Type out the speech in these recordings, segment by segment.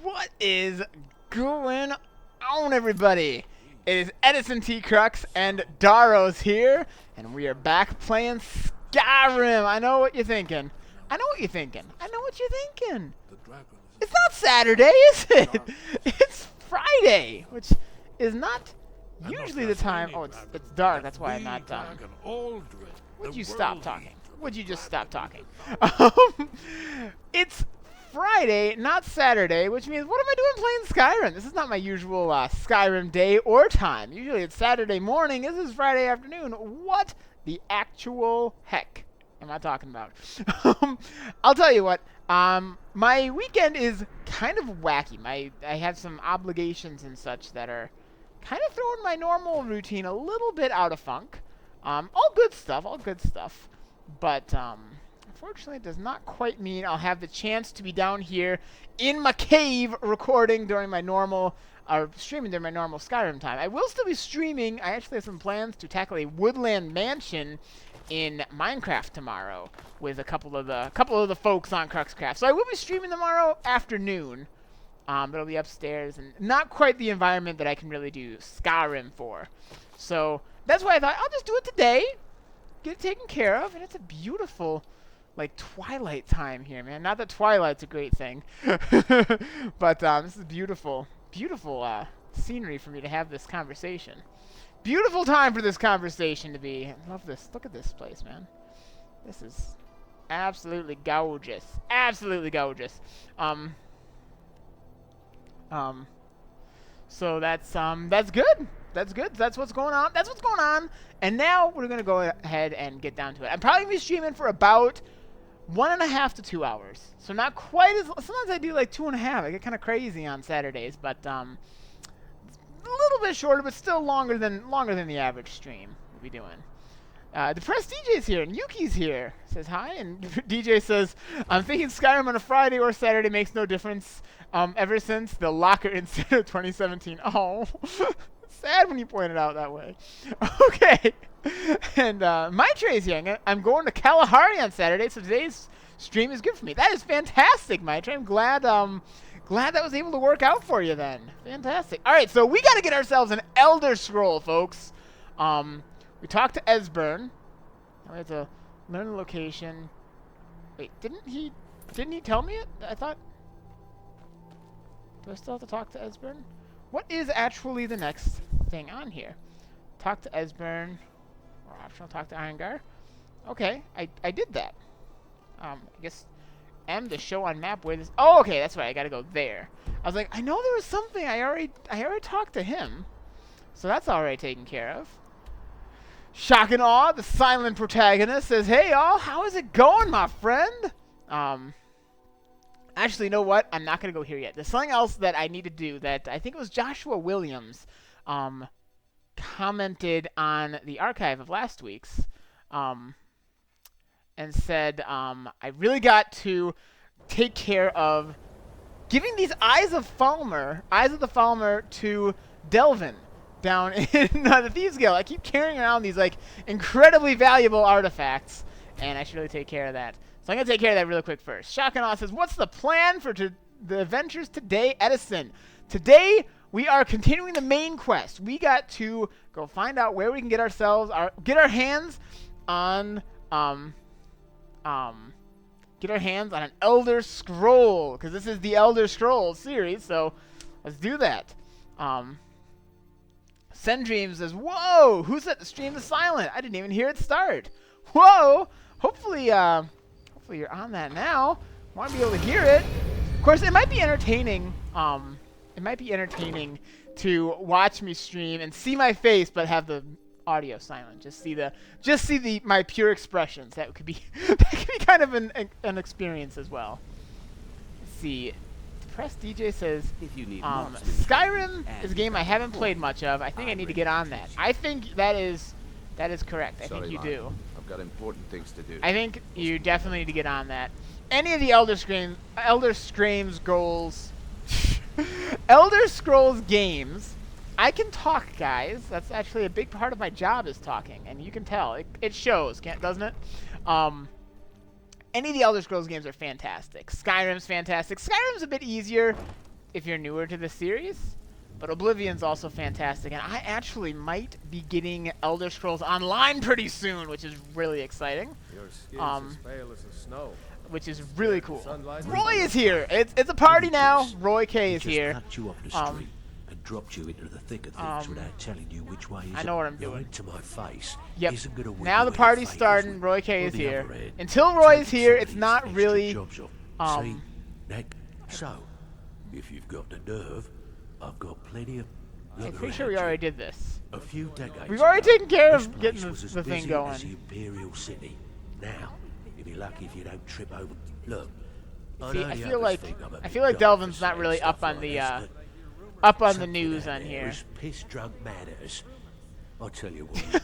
What is going on, everybody? It is Edison T. Crux and Daaros here, and we are back playing Skyrim. I know what you're thinking. I know what you're thinking. I know what you're thinking. It's not Saturday, is it? It's Friday, which is not usually the time. Oh, it's dark. That's why I'm not. Would you stop talking? Would you just stop talking? It's Friday, not Saturday, which means what am I doing playing Skyrim? This is not my usual Skyrim day or time. Usually it's Saturday morning. This is Friday afternoon. What the actual heck am I talking about? I'll tell you what. My weekend is kind of wacky. I have some obligations and such that are kind of throwing my normal routine a little bit out of funk. All good stuff, but unfortunately it does not quite mean I'll have the chance to be down here in my cave recording during my normal, or streaming during my normal Skyrim time. I will still be streaming. I actually have some plans to tackle a woodland mansion in Minecraft tomorrow with a couple of the folks on Cruxcraft. So I will be streaming tomorrow afternoon. But it'll be upstairs and not quite the environment that I can really do Skyrim for. So that's why I thought I'll just do it today, get it taken care of, and it's a beautiful, like, twilight time here, man. Not that Twilight's a great thing, but this is beautiful, beautiful scenery for me to have this conversation. Beautiful time for this conversation to be. I love this. Look at this place, man. This is absolutely gorgeous. Absolutely gorgeous. So that's good. That's good. That's what's going on. That's what's going on. And now we're going to go ahead and get down to it. I'm probably going to be streaming for about 1.5 to 2 hours. So not quite as... Sometimes I do like 2.5. I get kind of crazy on Saturdays. But a little bit shorter, but still longer than the average stream we'll be doing. Depressed DJ's here, and Yuki's here. Says hi, and DJ says, I'm thinking Skyrim on a Friday or Saturday makes no difference. Ever since the locker incident of 2017. Oh, sad when you point it out that way. Okay, and Maitrey's here. I'm going to Kalahari on Saturday, so today's stream is good for me. That is fantastic, Maitrey. I'm glad that was able to work out for you then. Fantastic. All right, so we got to get ourselves an Elder Scroll, folks. We talked to Esbern. Now we have to learn the location. Wait, didn't he tell me it? I thought... Do I still have to talk to Esbern? What is actually the next thing on here? Talk to Esbern. Or optional talk to Irongar. Okay, I did that. I guess M to show on map where this... Oh, okay, that's right. I gotta go there. I was like, I know there was something. I already talked to him. So that's already taken care of. Shock and Awe, the silent protagonist, says, hey, all, how is it going, my friend? Actually, you know what? I'm not going to go here yet. There's something else that I need to do that I think it was Joshua Williams commented on the archive of last week's and said, I really got to take care of giving these Eyes of the Falmer to Delvin down in the Thieves Guild. I keep carrying around these, like, incredibly valuable artifacts, and I should really take care of that. So I'm going to take care of that really quick first. Shotgun says, what's the plan for the adventures today, Edison? Today, we are continuing the main quest. We got to go find out where we can get our hands on an Elder Scroll, because this is the Elder Scrolls series, so let's do that. Sendream says, whoa, who set the stream to silent? I didn't even hear it start. Whoa, hopefully you're on that now. Want to be able to hear it. Of course, it might be entertaining. It might be entertaining to watch me stream and see my face, but have the audio silent. Just see my pure expressions. That could be kind of an experience as well. Let's see. Depressed DJ says, if you need Skyrim is a game I haven't played much of. I think I need to get on that. I think that is correct. I think you do. I've got important things to do. I think you definitely need to get on that. Any of the Elder Scrolls goals, Elder Scrolls games, I can talk, guys. That's actually a big part of my job is talking, and you can tell. It shows, doesn't it? Any of the Elder Scrolls games are fantastic. Skyrim's fantastic. Skyrim's a bit easier. if you're newer to the series. But Oblivion's also fantastic, and I actually might be getting Elder Scrolls Online pretty soon, which is really exciting. Your skin's as pale as the snow. Which is really cool. Sunlight. Roy is here. It's a party now. Roy K is He just here. cut you off the street and dropped you into the thick of things without telling you which way is I know what I'm doing. lying to my face. Yep. Isn't gonna win Now you the any party's favours starting. with- Roy K on is the here. other hand, Until Roy is taking here, some it's of not these really. extra jobs off. See, Nick, so if you've got the nerve, I've got plenty of. I'm look pretty sure we around you. already did this. A few decades We've already ago, taken care this of getting place was as the thing busy going. as the Imperial city. Now, you'll be lucky if you don't trip over. Look, See, know I the feel others like think I'm a bit Delvin's dull for not saying really stuff up on like the this, but something news out on there here. is piss drunk mad at us. I'll tell you what you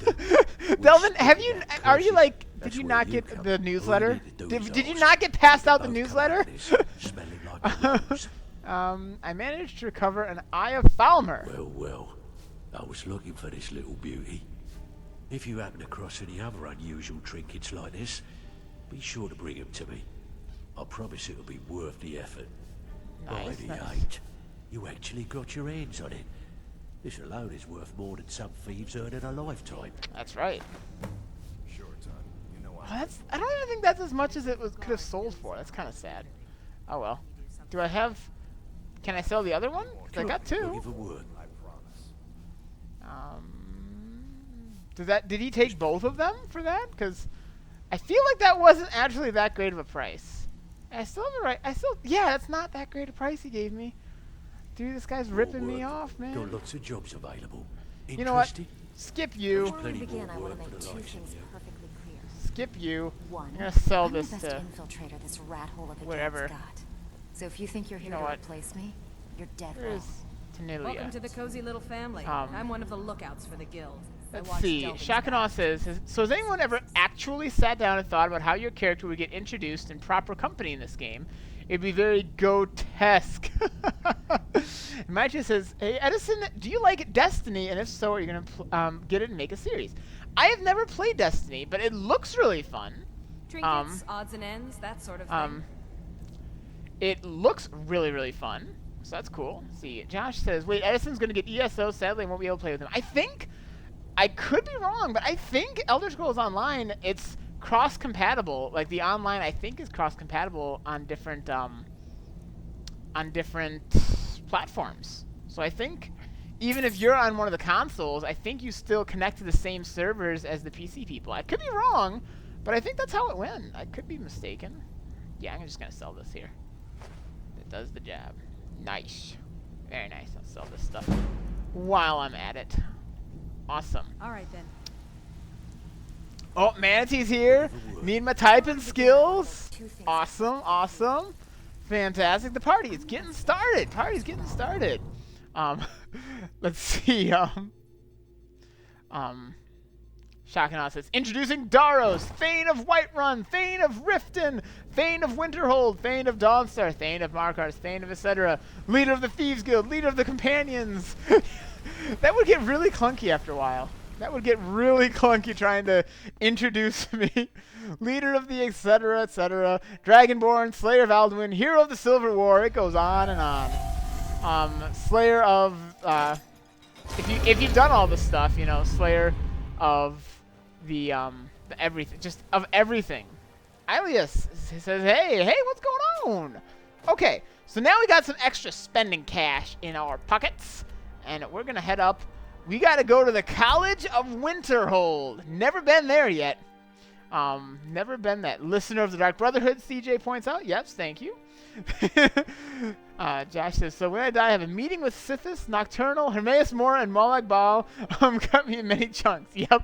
do. Delvin, have you? That Are you crazy. like? Did That's you where not you get come. the All you newsletter? need to do is Did you ask. not get passed out the Both come newsletter? out of this smelling like a rose. I managed to recover an Eye of Falmer. Well, I was looking for this little beauty. If you happen across any other unusual trinkets like this, be sure to bring them to me. I promise it'll be worth the effort. Nice, By the nice. 8, you actually got your hands on it. This alone is worth more than some thieves earn in a lifetime. That's right. Sure, son. You know Oh, I don't even think that's as much as it could have sold for. That's kind of sad. Oh well. Do I have? Can I sell the other one? 'Cause I got I'll two. give a word. I promise. Did he take both of them for that? Because I feel like that wasn't actually that great of a price. I still have the right. Yeah, that's not that great a price he gave me. Dude, this guy's ripping me Work. off, man. Got lots of jobs available. You know what? Interested? Skip you. Before we Plenty begin, more I want to work make for the two likes of things you. perfectly clear. Skip you. One, I'm gonna sell I'm this the best to. infiltrator this rat hole of a wherever. guild's got. So if you think you're here know to what? replace me, you're dead wrong. Where's Tanilia? Welcome to the cozy little family. I'm one of the lookouts for the guild. Let's I watch see. Delvin's Shakanaw back. says, so has anyone ever actually sat down and thought about how your character would get introduced in proper company in this game? It'd be very grotesque. Maitri says, hey, Edison, do you like Destiny? And if so, are you going to get it and make a series? I have never played Destiny, but it looks really fun. Trinkets, odds and ends, that sort of thing. It looks really, really fun. So that's cool. Let's see, Josh says, wait, Edison's going to get ESO. Sadly, I won't be able to play with him. I think, I could be wrong, but I think Elder Scrolls Online, it's cross-compatible. Like, the online, I think, is cross-compatible on different platforms. So I think, even if you're on one of the consoles, I think you still connect to the same servers as the PC people. I could be wrong, but I think that's how it went. I could be mistaken. Yeah, I'm just going to sell this here. It does the job. Nice. Very nice. I'll sell this stuff while I'm at it. Awesome. All right, then. Oh, Manatee's here. Need my typing skills. Two things. Awesome, awesome. Fantastic. The party is getting started. Party's getting started. Let's see. Shakanaw says, introducing Daaros, Thane of Whiterun, Thane of Riften, Thane of Winterhold, Thane of Dawnstar, Thane of Markarth, Thane of etc., leader of the Thieves Guild, leader of the Companions. That would get really clunky after a while. That would get really clunky trying to introduce me. Leader of the etc., etc., Dragonborn, Slayer of Alduin, Hero of the Silver War. It goes on and on. Slayer of, if you've done all this stuff, you know, Slayer of the everything, just of everything. Alias says, hey, what's going on? Okay, so now we got some extra spending cash in our pockets, and we're gonna head up. We gotta go to the College of Winterhold. Never been there yet. Never been that. Listener of the Dark Brotherhood, CJ points out. Yes, thank you. Josh says, so when I die, I have a meeting with Sithis, Nocturnal, Hermaeus Mora, and Molag Bal. Cut me in many chunks. Yep.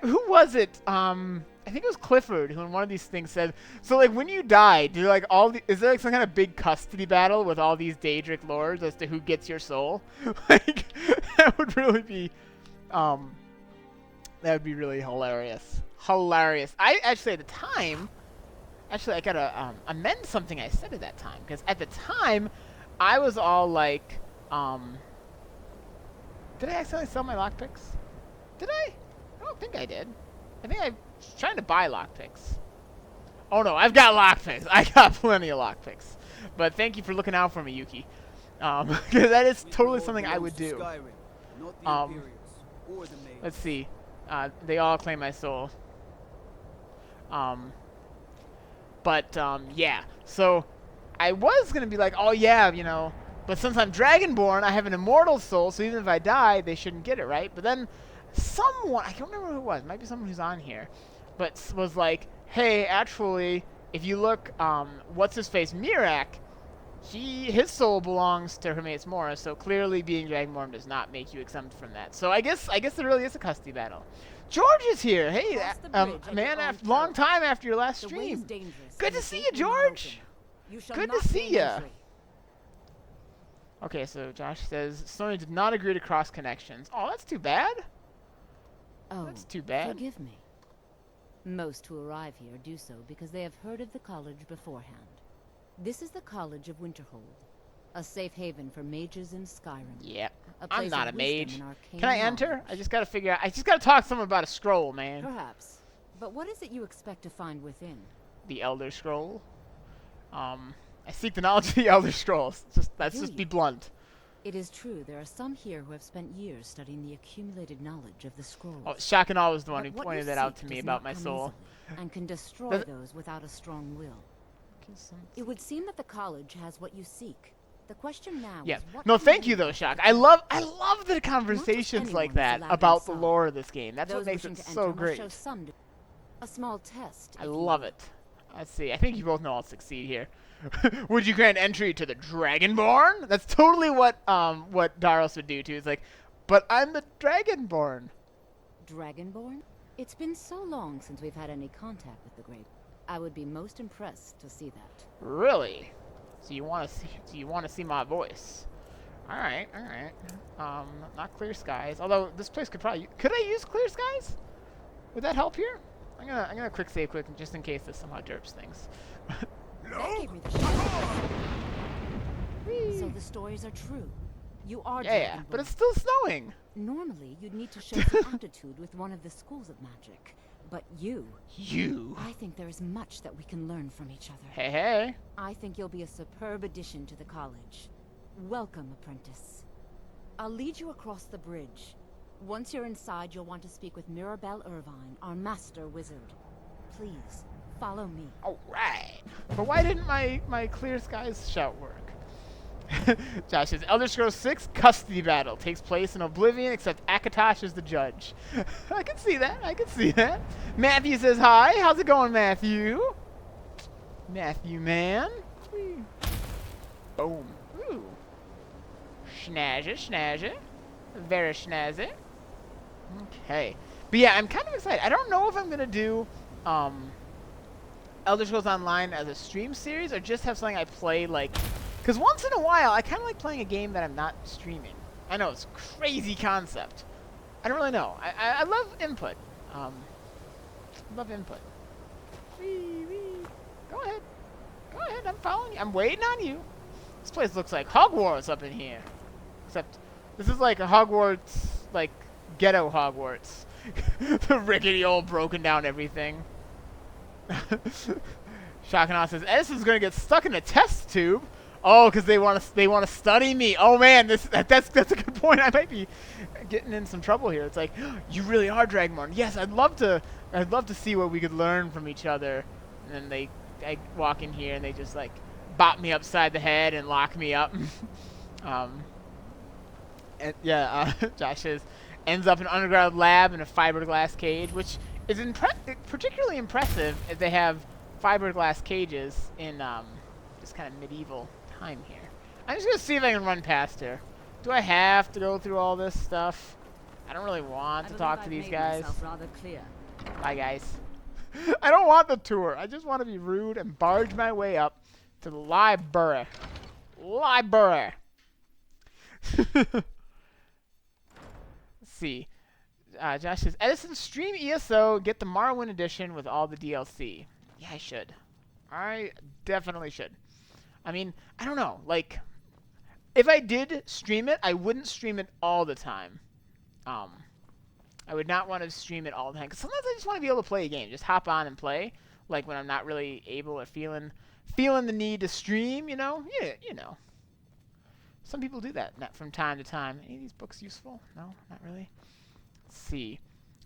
Who was it? I think it was Clifford who in one of these things said, so like when you die, do like is there like some kind of big custody battle with all these Daedric lords as to who gets your soul? Like that would really be really hilarious. Hilarious. I actually at the time, I gotta amend something I said at that time, because at the time I was all like, did I accidentally sell my lockpicks? Did I? I don't think I did. I think I was trying to buy lockpicks. Oh no, I've got lockpicks. I got plenty of lockpicks. But thank you for looking out for me, Yuki. Because that is totally something I would do. Skyrim, not the Imperials or the Mage. Let's see. They all claim my soul. Yeah. So, I was going to be like, oh yeah, you know, but since I'm Dragonborn, I have an immortal soul, so even if I die, they shouldn't get it, right? But then someone, I can't remember who it was, might be someone who's on here, but was like, hey, actually, if you look, what's-his-face, Mirak, his soul belongs to Hermaeus Mora, so clearly being Dragonborn does not make you exempt from that. So I guess there really is a custody battle. George is here. Hey, man, long time after your last stream. Good to see you, George. Good to see you. Okay, so Josh says Sony did not agree to cross connections. Oh, that's too bad. Oh, that's too bad. Forgive me. Most who arrive here do so because they have heard of the college beforehand. This is the College of Winterhold, a safe haven for mages in Skyrim. Yeah, A I'm place not a of wisdom mage. and arcane Can I enter? knowledge. I just gotta figure out. I just gotta talk to someone about a scroll, man. Perhaps. But what is it you expect to find within? The Elder Scroll. I seek the knowledge of the Elder Scrolls. Let's just be blunt. It is true, there are some here who have spent years studying the accumulated knowledge of the scrolls. Oh, Shakanal was the one who But what pointed you that out seek to me does about not my come soul. easily, and can destroy Does it- those without a strong will. It would seem that the college has what you seek. The question now Yeah. is what No, can thank you you do though, with Shock. it? I love the conversations anyone like is that allowed about the inside. lore of this game. That's what Those makes wishing it to so enter must great. show some a small test. I if you love will. it. Let's see. I think you both know I'll succeed here. Would you grant entry to the Dragonborn? That's totally what Daaros would do too. It's like, but I'm the Dragonborn. Dragonborn? It's been so long since we've had any contact with the Great. I would be most impressed to see that. Really? So you want to see my voice? All right. Not clear skies. Although this place could I use clear skies? Would that help here? I'm gonna quick save just in case this somehow derps things. That gave me the shock. So the stories are true. You are Yeah, Dragonborn. but it's still snowing. Normally, you'd need to show some aptitude with one of the schools of magic. But you... I think there is much that we can learn from each other. Hey. I think you'll be a superb addition to the college. Welcome, apprentice. I'll lead you across the bridge. Once you're inside, you'll want to speak with Mirabelle Irvine, our master wizard. Please, follow me. All right. But why didn't my clear skies shout work? Josh says, Elder Scrolls 6 custody battle takes place in Oblivion, except Akatosh is the judge. I can see that. Matthew says hi. How's it going, Matthew? Matthew, man. Whee. Boom. Ooh. Snazzy. Very snazzy. Okay. But yeah, I'm kind of excited. I don't know if I'm going to do Elder Scrolls Online as a stream series or just have something I play like... Because once in a while, I kind of like playing a game that I'm not streaming. I know, it's a crazy concept. I don't really know. I love input. Wee. Go ahead, I'm following you. I'm waiting on you. This place looks like Hogwarts up in here. Except, this is like a Hogwarts, like, ghetto Hogwarts. The rickety old broken down everything. Shakana says, Edison's gonna get stuck in a test tube. Oh, because they want to study me. Oh man, that's a good point. I might be getting in some trouble here. It's like, you really are Dragonborn. Yes, I'd love to see what we could learn from each other. And then I walk in here and they just like bop me upside the head and lock me up. Josh says ends up in an underground lab in a fiberglass cage, which is particularly impressive as they have fiberglass cages in just kind of medieval time here. I'm just gonna see if I can run past her. Do I have to go through all this stuff? I don't really want to talk to these guys. Rather clear. Bye, guys. I don't want the tour. I just want to be rude and barge my way up to the library. Let's see. Josh says, Edison, stream ESO, get the Morrowind edition with all the DLC. Yeah, I should. I definitely should. I mean, I don't know. Like, if I did stream it, I wouldn't stream it all the time. I would not want to stream it all the time. Because sometimes I just want to be able to play a game. Just hop on and play. Like, when I'm not really able or feeling the need to stream, you know? Yeah, you know. Some people do that from time to time. Any of these books useful? No, not really. Let's see.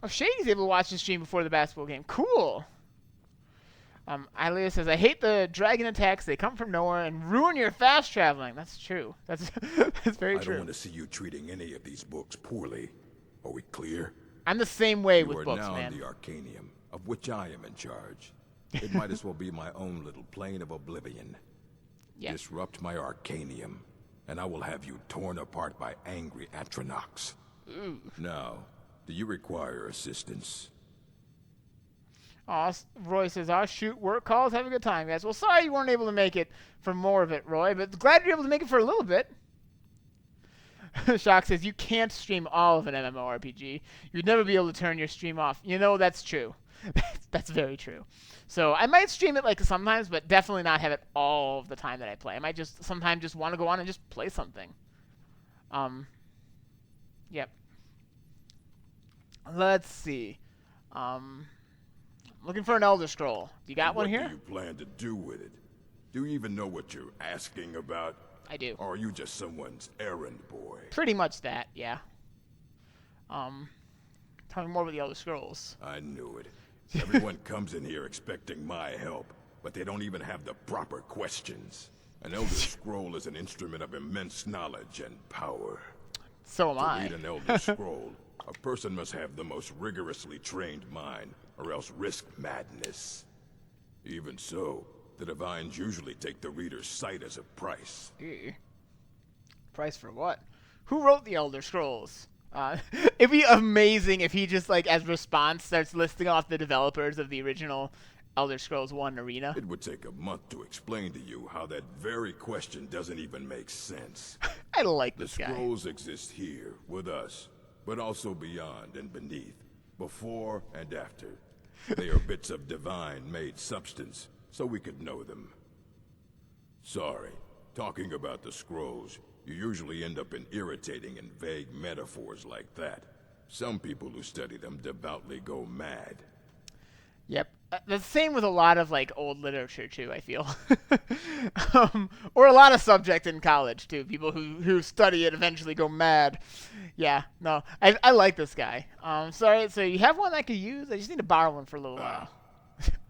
Oh, Shady's able to watch the stream before the basketball game. Cool. Ilea says, I hate the dragon attacks. They come from nowhere and ruin your fast traveling. That's true. That's very true. I don't want to see you treating any of these books poorly. Are we clear? I'm the same way with books, You are now man. in the Arcanium, of which I am in charge. It might as well be my own little plane of oblivion. Yeah. Disrupt my Arcanium, and I will have you torn apart by angry Atronachs. Ooh. Now, do you require assistance? Aw, Roy says, shoot, work calls, have a good time, guys. Well, sorry you weren't able to make it for more of it, Roy, but glad you're able to make it for a little bit. Shock says, you can't stream all of an MMORPG. You'd never be able to turn your stream off. You know, that's true. That's very true. So I might stream it like sometimes, but definitely not have it all of the time that I play. I might just sometimes just want to go on and just play something. Yep. Let's see. Looking for an Elder Scroll. You got one here? What do you plan to do with it? Do you even know what you're asking about? I do. Or are you just someone's errand boy? Pretty much that, yeah. Tell me more about the Elder Scrolls. I knew it. Everyone comes in here expecting my help, but they don't even have the proper questions. An Elder Scroll is an instrument of immense knowledge and power. So am I. To read an Elder Scroll, a person must have the most rigorously trained mind, or else risk madness. Even so, the Divines usually take the reader's sight as a price. Ew. Price for what? Who wrote the Elder Scrolls? It'd be amazing if he just, like, as response, starts listing off the developers of the original Elder Scrolls 1 Arena. It would take a month to explain to you how that very question doesn't even make sense. I like this guy. The scrolls exist here, with us, but also beyond and beneath, before and after. They are bits of divine-made substance, so we could know them. Sorry, talking about the scrolls, you usually end up in irritating and vague metaphors like that. Some people who study them devoutly go mad. Yep. The same with a lot of, like, old literature, too, I feel. Or a lot of subjects in college, too. People who study it eventually go mad. Yeah, no. I like this guy. Sorry, so you have one I could use? I just need to borrow one for a little while.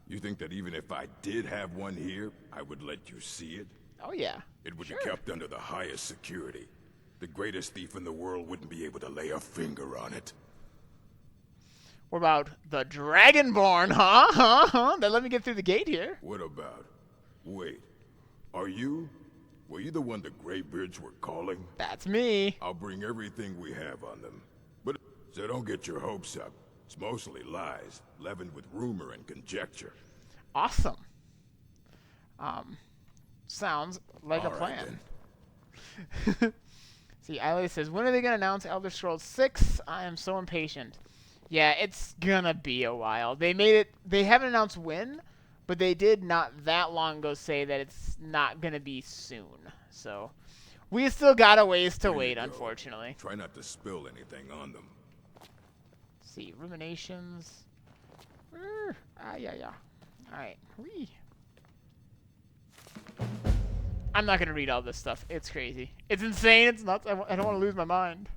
You think that even if I did have one here, I would let you see it? Oh, yeah. It would be kept under the highest security. The greatest thief in the world wouldn't be able to lay a finger on it. What about the Dragonborn, huh? Then let me get through the gate here. What about? Wait. Were you the one the Greybeards were calling? That's me. I'll bring everything we have on them. But so don't get your hopes up. It's mostly lies, leavened with rumor and conjecture. Awesome. Sounds like a plan. See, Ilea says, when are they going to announce Elder Scrolls 6? I am so impatient. Yeah, it's gonna be a while. They haven't announced when, but they did not that long ago say that it's not gonna be soon. So, we still got a ways to wait, unfortunately. Try not to spill anything on them. Let's see, ruminations. Yeah. Alright. I'm not gonna read all this stuff. It's crazy. It's insane. It's nuts. I don't want to lose my mind.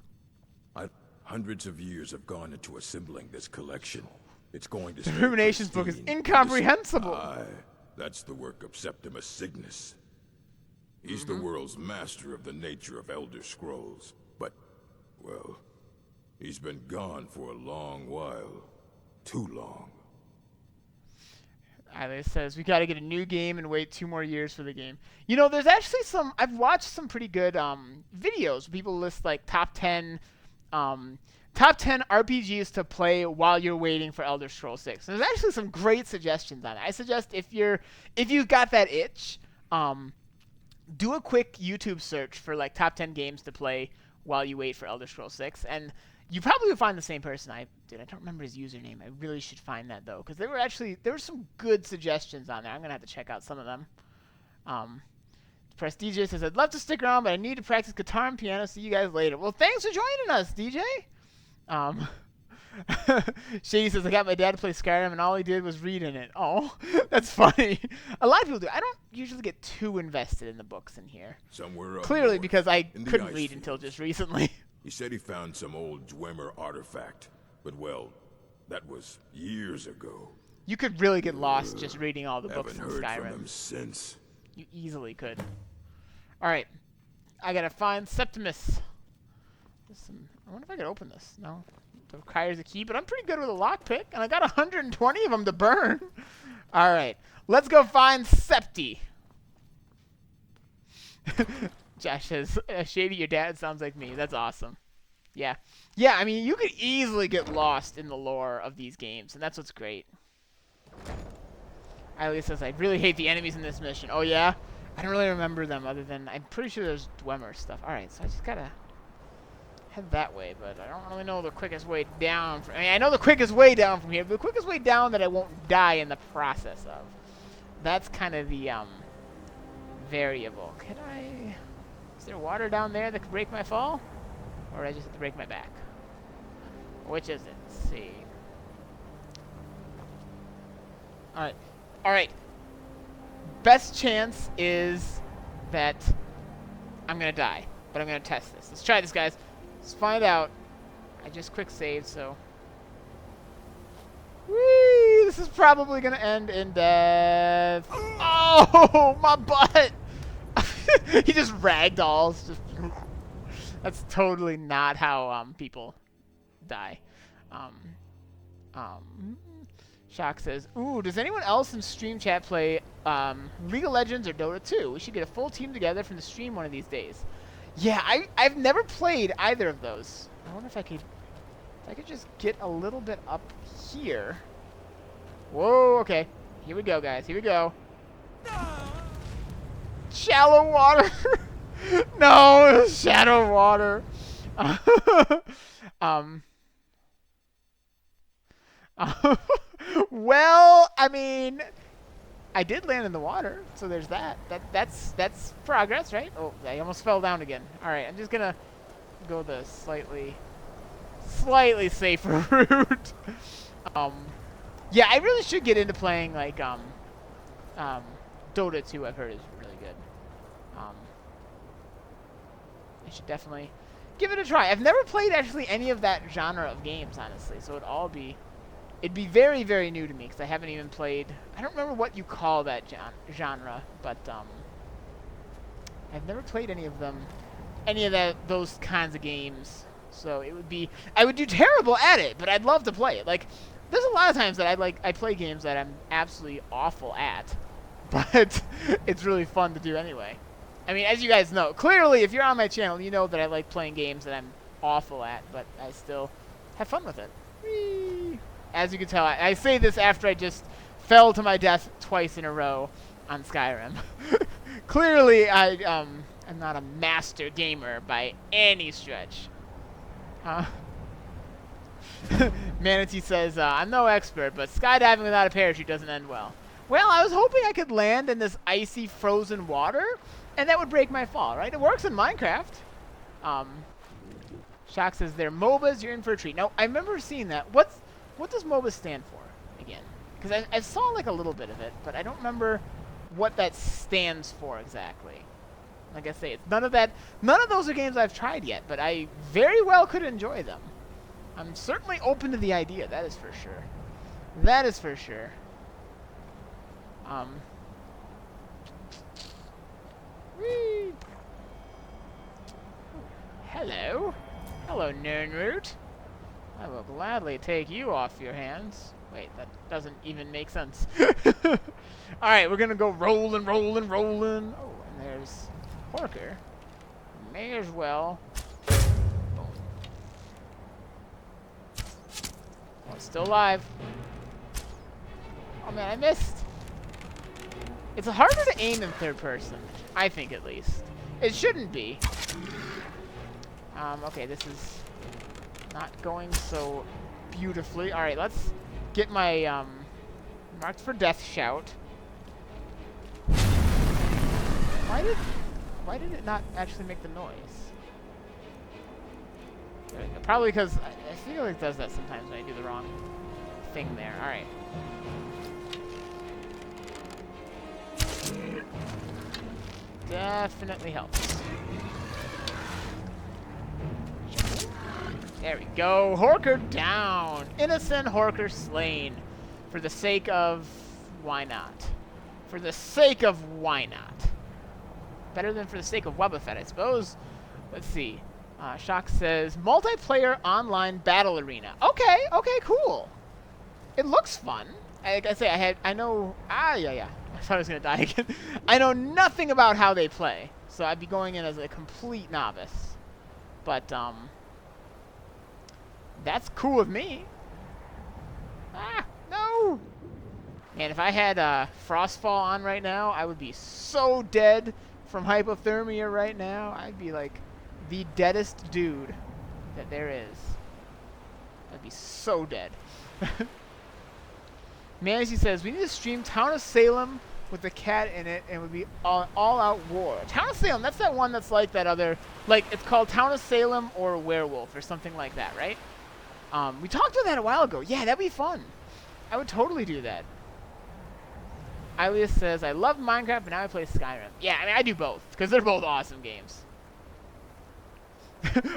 Hundreds of years have gone into assembling this collection. It's going to The Ruminations book is incomprehensible. That's the work of Septimus Cygnus. He's the world's master of the nature of Elder Scrolls. But, well, he's been gone for a long while. Too long. Ilea says, we gotta get a new game and wait 2 more years for the game. You know, there's actually I've watched some pretty good videos where people list, like, top 10 RPGs to play while you're waiting for Elder Scrolls 6. There's actually some great suggestions on it. I suggest if you've got that itch, do a quick YouTube search for, like, top 10 games to play while you wait for Elder Scrolls 6, and you probably will find the same person I did. I don't remember his username. I really should find that, though, because there were some good suggestions on there. I'm gonna have to check out some of them. Press DJ says, I'd love to stick around, but I need to practice guitar and piano. See you guys later. Well, thanks for joining us, DJ. Shady says, I got my dad to play Skyrim, and all he did was read in it. Oh, that's funny. A lot of people do. I don't usually get too invested in the books in here. Somewhere up Clearly north, because I in the couldn't ice read until fields. just recently. He said he found some old Dwemer artifact, but well, that was years ago. You could really get lost just reading all the books Haven't in heard from Skyrim. him since. You easily could. Alright. I gotta find Septimus. I wonder if I could open this. No. It requires a key, but I'm pretty good with a lockpick, and I got 120 of them to burn. Alright. Let's go find Septi. Josh says, Shady, your dad sounds like me. That's awesome. Yeah. Yeah, I mean, you could easily get lost in the lore of these games, and that's what's great. Ilea says, I really hate the enemies in this mission. Oh, yeah? I don't really remember them other than, I'm pretty sure there's Dwemer stuff. Alright, so I just gotta head that way, but I don't really know the quickest way down. I mean, I know the quickest way down from here, but the quickest way down that I won't die in the process of. That's kind of the, variable. Could I... Is there water down there that could break my fall? Or I just have to break my back? Which is it? Let's see. Alright. Alright. Best chance is that I'm gonna die. But I'm gonna test this. Let's try this, guys. Let's find out. I just quick saved, so... Whee! This is probably gonna end in death. Oh, my butt! He just ragdolls. Just that's totally not how people die. Shock says, "Ooh, does anyone else in stream chat play League of Legends or Dota 2? We should get a full team together from the stream one of these days." Yeah, I've never played either of those. I wonder if I could just get a little bit up here. Whoa, okay. Here we go, guys. Here we go. Shallow water. No, shadow water. Well, I mean, I did land in the water, so there's that. That's progress, right? Oh, I almost fell down again. All right, I'm just gonna go the slightly safer route. Yeah, I really should get into playing like Dota 2. I've heard is really good. I should definitely give it a try. I've never played actually any of that genre of games, honestly, so it'd be very, very new to me because I haven't even played. I don't remember what you call that genre, but I've never played any of those kinds of games. So I would do terrible at it, but I'd love to play it. Like, there's a lot of times that I play games that I'm absolutely awful at, but it's really fun to do anyway. I mean, as you guys know, clearly if you're on my channel, you know that I like playing games that I'm awful at, but I still have fun with it. Whee! As you can tell, I say this after I just fell to my death twice in a row on Skyrim. Clearly, I'm not a master gamer by any stretch. Manatee says, I'm no expert, but skydiving without a parachute doesn't end well. Well, I was hoping I could land in this icy, frozen water, and that would break my fall, right? It works in Minecraft. Shock says, they're MOBAs, you're in for a treat. Now, I remember seeing that. What does MOBA stand for, again? Because I saw, like, a little bit of it, but I don't remember what that stands for exactly. Like I say, it's none of those are games I've tried yet, but I very well could enjoy them. I'm certainly open to the idea, that is for sure. That is for sure. Whee! Hello. Hello, Nernroot. I will gladly take you off your hands. Wait, that doesn't even make sense. Alright, we're gonna go rolling. Oh, and there's Porker. May as well. Boom. Oh, it's still alive. Oh man, I missed. It's harder to aim in third person. I think, at least. It shouldn't be. Okay, this is not going so beautifully. Alright, let's get my, marked for death shout. Why did it not actually make the noise? There we go. Probably because I feel like it does that sometimes when I do the wrong thing there. All right. Definitely helps. There we go. Horker down. Innocent Horker slain. For the sake of... why not? For the sake of why not? Better than for the sake of Webafet, I suppose. Let's see. Shock says, multiplayer online battle arena. Okay, okay, cool. It looks fun. Like I say, I know... yeah. I thought I was going to die again. I know nothing about how they play. So I'd be going in as a complete novice. But, that's cool with me. No! Man, if I had Frostfall on right now, I would be so dead from hypothermia right now. I'd be like the deadest dude that there is. I'd be so dead. Manzi says, we need to stream Town of Salem with the cat in it, and it would be all-out war. Town of Salem, that's that one that's like that other... Like, it's called Town of Salem or Werewolf or something like that, right? We talked about that a while ago. Yeah, that'd be fun. I would totally do that. Ilias says, I love Minecraft, but now I play Skyrim. Yeah, I mean, I do both, because they're both awesome games.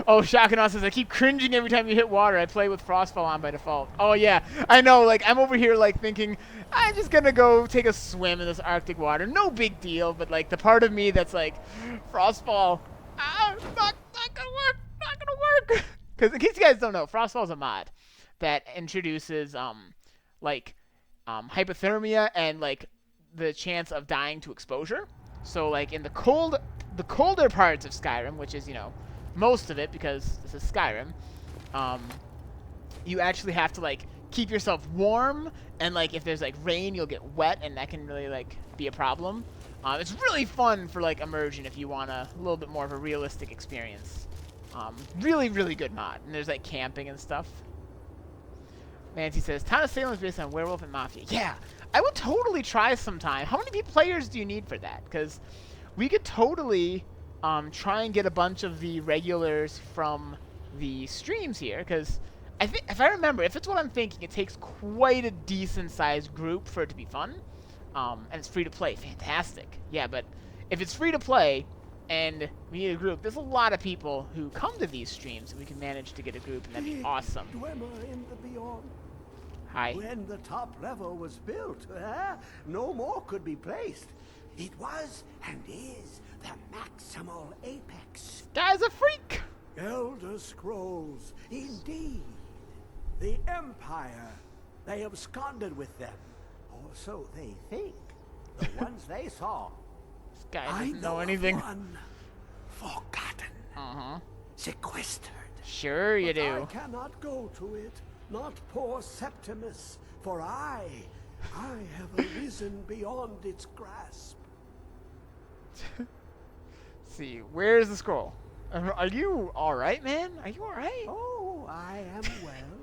Oh, Shakanon says, I keep cringing every time you hit water. I play with Frostfall on by default. Oh, yeah. I know, like, I'm over here, like, thinking, I'm just gonna go take a swim in this Arctic water. No big deal, but, like, the part of me that's like, Frostfall, not gonna work, not gonna work. Because in case you guys don't know, Frostfall is a mod that introduces, hypothermia and, like, the chance of dying to exposure. So, like, in the colder parts of Skyrim, which is, you know, most of it, because this is Skyrim, you actually have to, like, keep yourself warm, and, like, if there's, like, rain, you'll get wet, and that can really, like, be a problem. It's really fun for, like, immersion if you want a little bit more of a realistic experience. Really, really good mod. And there's, like, camping and stuff. Nancy says, Town of Salem is based on Werewolf and Mafia. Yeah, I would totally try sometime. How many players do you need for that? Because we could totally try and get a bunch of the regulars from the streams here. Because I think, if I remember, if it's what I'm thinking, it takes quite a decent-sized group for it to be fun. And it's free to play. Fantastic. Yeah, but if it's free to play and we need a group, there's a lot of people who come to these streams, and we can manage to get a group, and that'd be awesome. Dwemer in the beyond. Hi. When the top level was built, no more could be placed. It was and is the maximal apex. Guy's a freak. Elder Scrolls, indeed. The Empire. They absconded with them, or so they think. The ones they saw. This guy doesn't know anything. One forgotten. Sequestered. Sure you do. I cannot go to it. Not poor Septimus, for I have arisen beyond its grasp. See, where's the scroll? Are you alright, man? Are you alright? Oh, I am well.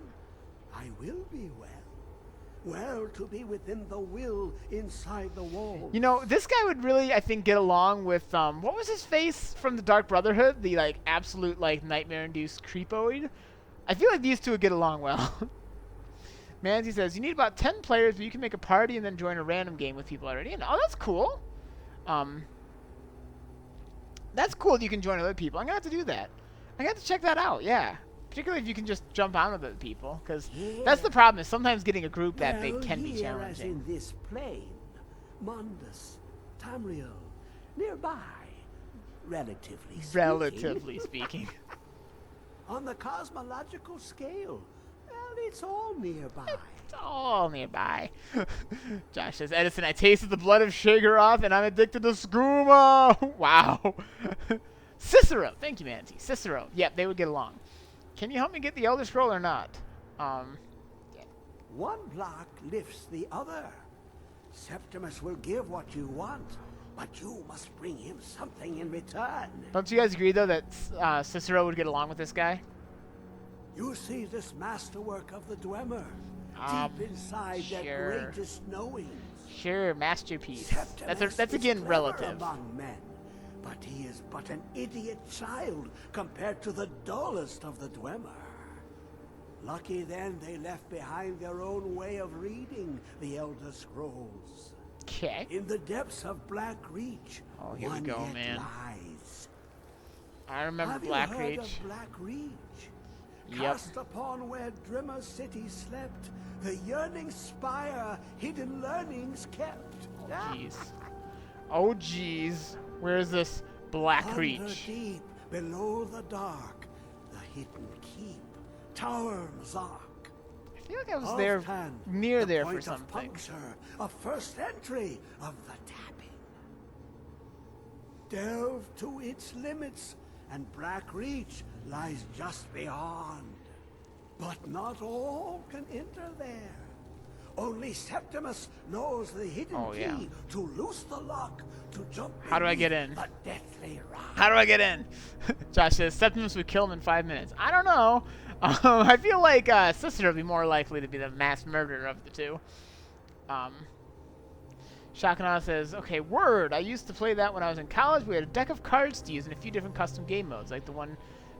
I will be well. Well, to be within the will inside the wall. You know, this guy would really, I think, get along with, what was his face from the Dark Brotherhood? The, like, absolute, like, nightmare-induced creepoid? I feel like these two would get along well. Manzi says, you need about 10 players, but you can make a party and then join a random game with people already. And, oh, that's cool. That's cool that you can join other people. I'm going to have to do that. I'm going to have to check that out, yeah. Particularly if you can just jump on with other people. Because that's the problem, is sometimes getting a group that big can be challenging. As in this plane, Mundus, Tamriel, nearby, relatively speaking. On the cosmological scale, well, it's all nearby. It's all nearby. Josh says, Edison, I tasted the blood of Shagoroth and I'm addicted to Skooma. Wow. Cicero. Thank you, Manti. Cicero. Yep, they would get along. Can you help me get the Elder Scroll or not? Yeah. One block lifts the other. Septimus will give what you want, but you must bring him something in return. Don't you guys agree, though, that Cicero would get along with this guy? You see this masterwork of the Dwemer, deep inside their greatest knowings. Sure, masterpiece. Septimus That's again is relative. among men, but he is but an idiot child compared to the dullest of the Dwemer. Lucky then they left behind their own way of reading the Elder Scrolls. Okay. In the depths of Black Reach, Oh, here we one go, yet man. lies. I remember Have Black you heard Reach. of Black Reach? Yep. Cast upon where Drimmer City slept, the yearning spire, hidden learnings kept. Jeez. Oh, jeez. Where is this Black Under Reach? deep, below the dark, the hidden keep, Tower Mazark. I feel like I was there, near there for something. Puncture, a first entry of the tapping. Delve to its limits, and Black Reach lies just beyond. But not all can enter there. Only Septimus knows the hidden key to loose the lock, to jump. How do I get in? A deathly ride. How do I get in? Josh says Septimus would kill him in 5 minutes. I don't know. I feel like Sister would be more likely to be the mass murderer of the two. Shakana says, okay, word. I used to play that when I was in college. We had a deck of cards to use in a few different custom game modes, like the one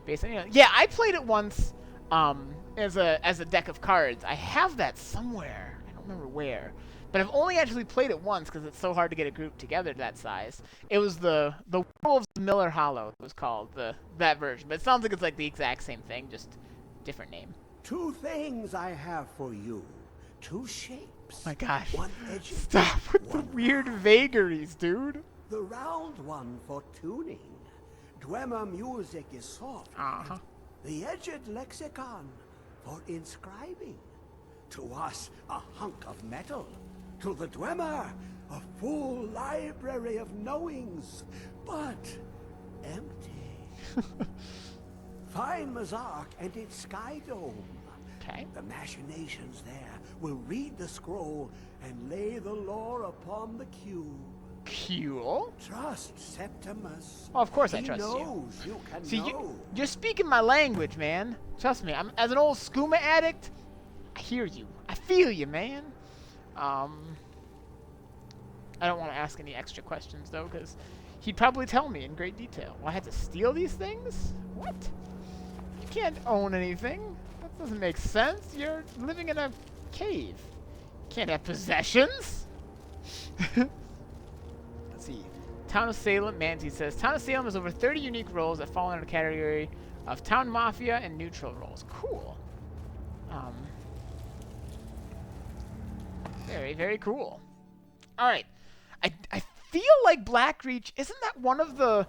based on, yeah, I played it once as a deck of cards. I have that somewhere. I don't remember where. But I've only actually played it once because it's so hard to get a group together that size. It was the Werewolves of Miller Hollow, it was called, that version. But it sounds like it's like the exact same thing, just different name. Two things I have for you. Two shapes. Oh my gosh. One edged, Stop with the weird vagaries, dude. The round one for tuning. Dwemer music is soft. The edged lexicon for inscribing. To us, a hunk of metal. To the Dwemer, a full library of knowings, but empty. Find Mazark and its sky dome. Okay. The machinations there will read the scroll and lay the lore upon the cube. Cool. Trust Septimus. Oh, of course I He trust you. knows you can See, know. you're speaking my language, man. Trust me. As an old Skooma addict, I hear you. I feel you, man. I don't want to ask any extra questions, though, because he'd probably tell me in great detail. Well, I had to steal these things? What? You can't own anything. That doesn't make sense. You're living in a cave. You can't have possessions. Let's see. Town of Salem, Manzi says, Town of Salem has over 30 unique roles that fall under the category of Town Mafia and Neutral roles. Cool. Very, very cool. Alright. I feel like Black Reach, isn't that one of the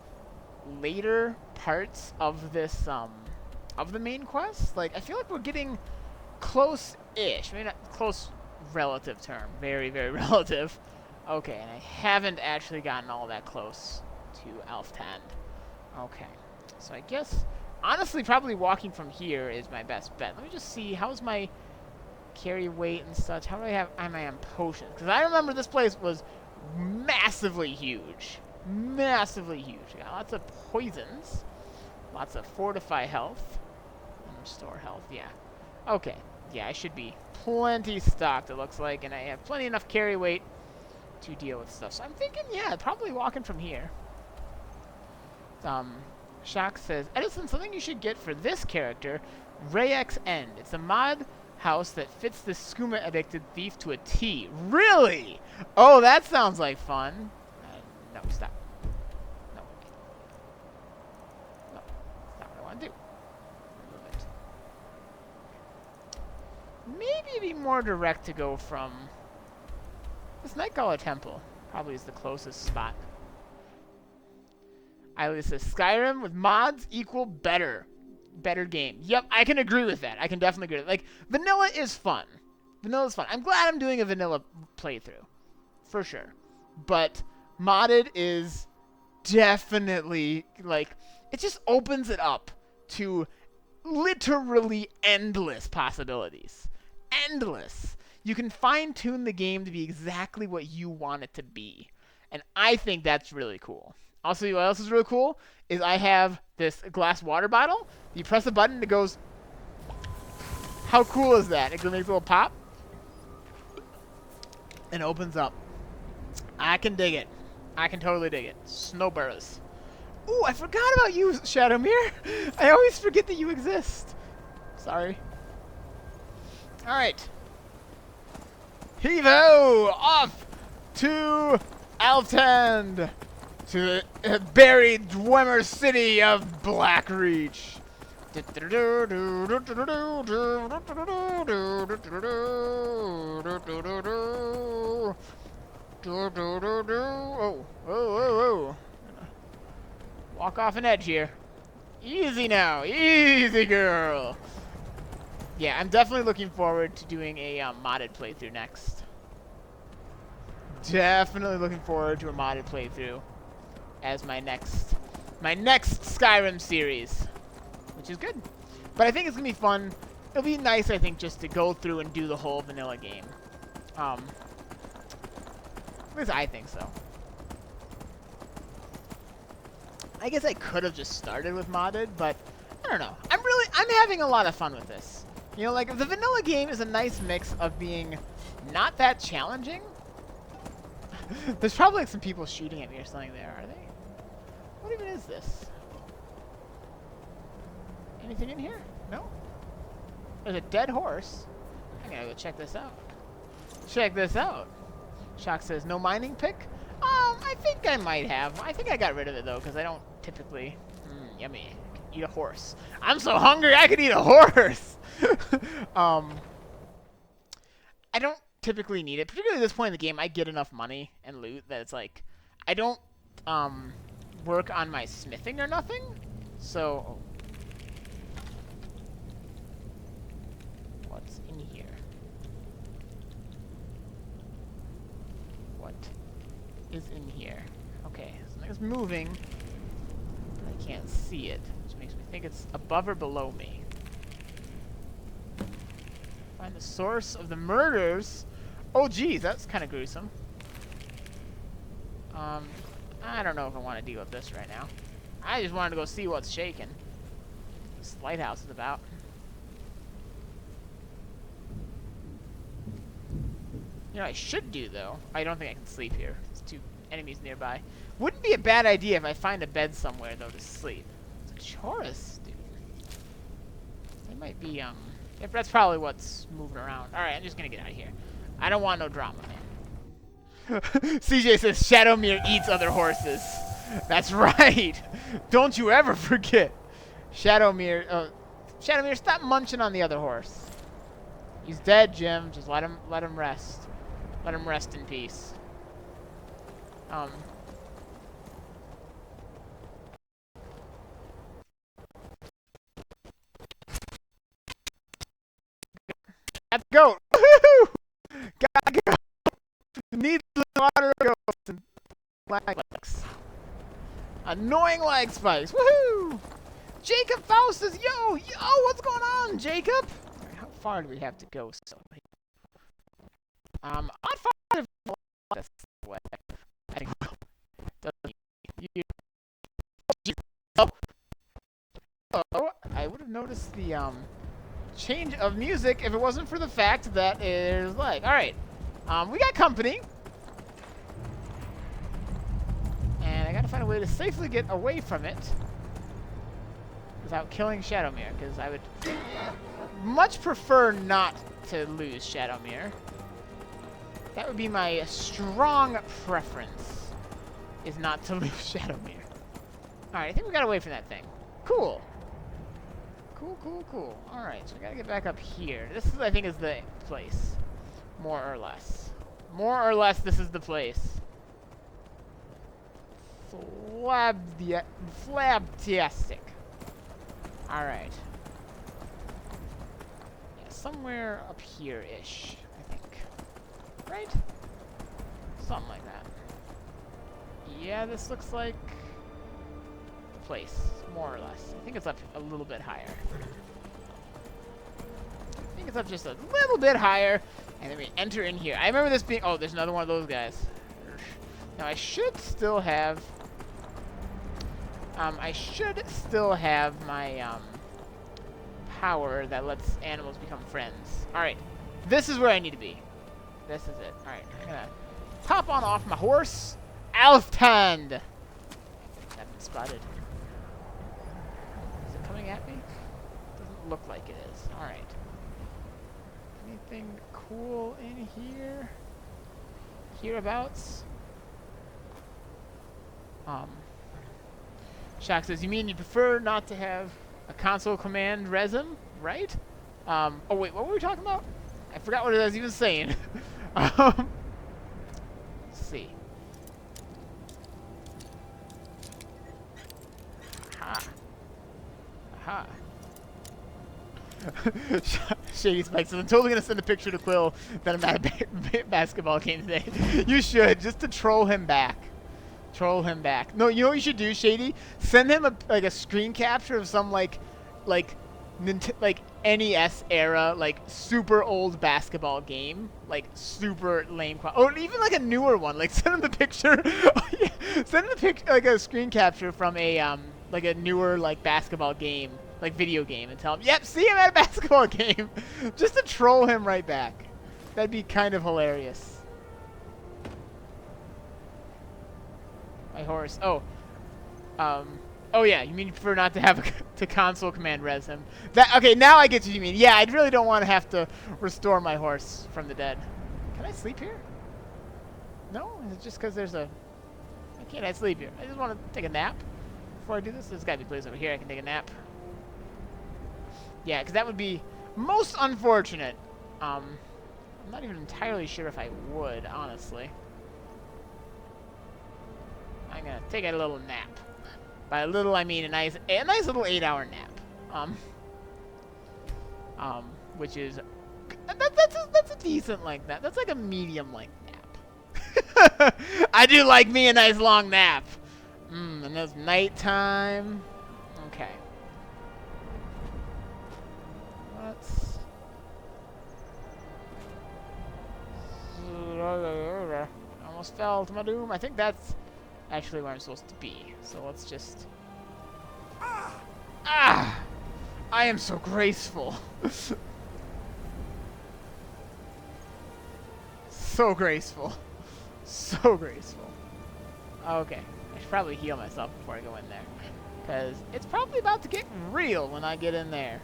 later parts of this, of the main quest? Like, I feel like we're getting close-ish. Maybe not close relative term. Very, very relative. Okay, and I haven't actually gotten all that close to Elftand. Okay. So I guess, honestly, probably walking from here is my best bet. Let me just see, how's my carry weight and such? How do I have, am I on potions? Because I remember this place was massively huge. Massively huge. Got lots of poisons. Lots of fortify health. And restore health, yeah. Okay. Yeah, I should be plenty stocked, it looks like. And I have plenty enough carry weight to deal with stuff. So I'm thinking, yeah, probably walking from here. Shock says, Edison, something you should get for this character, Rayek's End. It's a mod house that fits the Skooma addicted thief to a T. Really? Oh, that sounds like fun. No, stop. No. No. That's not what I want to do. Move it. Maybe it'd be more direct to go from this Nightcaller Temple. Probably is the closest spot. Ilya says, Skyrim with mods equal better. Better game. Yep, I can agree with that. I can definitely agree with that. Like, vanilla is fun. Vanilla's fun. I'm glad I'm doing a vanilla playthrough. For sure. But modded is definitely, like, it just opens it up to literally endless possibilities. Endless. You can fine-tune the game to be exactly what you want it to be. And I think that's really cool. Also, what else is really cool is I have this glass water bottle. You press a button, it goes... How cool is that? It makes a little pop. And opens up. I can dig it. I can totally dig it. Snowburrs. Ooh, I forgot about you, Shadowmere. I always forget that you exist. Sorry. Alright. Heave-ho! Off to Altand! To the buried Dwemer city of Blackreach. Oh, oh. Walk off an edge here. Easy now. Easy, girl. Yeah, I'm definitely looking forward to doing a modded playthrough next. Definitely looking forward to a modded playthrough as my next Skyrim series, which is good. But I think it's gonna be fun. It'll be nice, I think, just to go through and do the whole vanilla game. At least I think so. I guess I could have just started with modded, but I don't know. I'm having a lot of fun with this. You know, like, the vanilla game is a nice mix of being not that challenging. There's probably like some people shooting at me or something there, are they? What even is this? Anything in here? No? There's a dead horse. I gotta go check this out. Check this out. Shock says, no mining pick? I think I might have. I think I got rid of it, though, because I don't typically... yummy. Eat a horse. I'm so hungry I could eat a horse! I don't typically need it. Particularly at this point in the game, I get enough money and loot that it's like... I don't work on my smithing or nothing. So... What's in here? What is in here? Okay, something's moving. But I can't see it, which makes me think it's above or below me. Find the source of the murders. Oh, geez, that's kind of gruesome. I don't know if I want to deal with this right now. I just wanted to go see what's shaking. This lighthouse is about. You know, I should do, though. I don't think I can sleep here. There's 2 enemies nearby. Wouldn't be a bad idea if I find a bed somewhere, though, to sleep. It's a Chorus, dude. They might be, if that's probably what's moving around. Alright, I'm just gonna get out of here. I don't want no drama, man. CJ says Shadowmere eats other horses. That's right. Don't you ever forget. Shadowmere, Shadowmere, stop munching on the other horse. He's dead, Jim. Just let him rest. Let him rest in peace. Let's go. Woohoo! Gotta go. Need the water ghosts and lag spikes. Annoying lag spikes. Woohoo! Jacob Faust says, yo, what's going on, Jacob? How far do we have to go? So, on fire. That's the way. I think. Oh, I would have noticed the change of music if it wasn't for the fact that it is like, all right, we got company, and I gotta find a way to safely get away from it without killing Shadowmere, because I would much prefer not to lose Shadowmere. That would be my strong preference, is not to lose Shadowmere. Alright, I think we got away from that thing. Cool. Cool. Alright, so we gotta get back up here. This is, I think, is the place. More or less. More or less, this is the place. Flabtastic. Alright. Yeah, somewhere up here-ish, I think. Right? Something like that. Yeah, this looks like the place, more or less. I think it's up a little bit higher. I think it's up just a little bit higher, and then we enter in here. I remember this being... Oh, there's another one of those guys. Now, I should still have... my, power that lets animals become friends. Alright, this is where I need to be. This is it. Alright, I'm gonna hop on off my horse. Altand! I've been spotted. look like it is. All right. Anything cool in here? Hereabouts? Shock says, you mean you prefer not to have a console command resin, right? Oh wait, what were we talking about? I forgot what I was even saying. Let's see. Aha. Aha. Shady Spike says, I'm totally going to send a picture to Quill that I'm at a basketball game today. You should, just to troll him back. Troll him back. No, you know what you should do, Shady? Send him a screen capture of some like NES era, like super old basketball game, like super lame, or even like a newer one. Like send him the picture. Oh, yeah. Send him the picture, like a screen capture from a like a newer like basketball game, like video game, and tell him, yep, see him at a basketball game, just to troll him right back. That'd be kind of hilarious. My horse. Oh. Oh yeah, you mean you prefer not to have to console command res him. Okay, now I get what you mean. Yeah, I really don't want to have to restore my horse from the dead. Can I sleep here? No? Is it just because there's a... Why can't I sleep here? I just want to take a nap before I do this. There's got to be a place over here I can take a nap. Yeah, because that would be most unfortunate. I'm not even entirely sure if I would, honestly. I'm going to take a little nap. By a little, I mean a nice little 8-hour nap. Which is that's a decent like that. That's like a medium like nap. I do like me a nice long nap. And it's nighttime. Okay. Let's. Almost fell to my doom. I think that's actually where I'm supposed to be. So let's just... I am so graceful. So graceful. So graceful. Okay. I should probably heal myself before I go in there. Because it's probably about to get real when I get in there.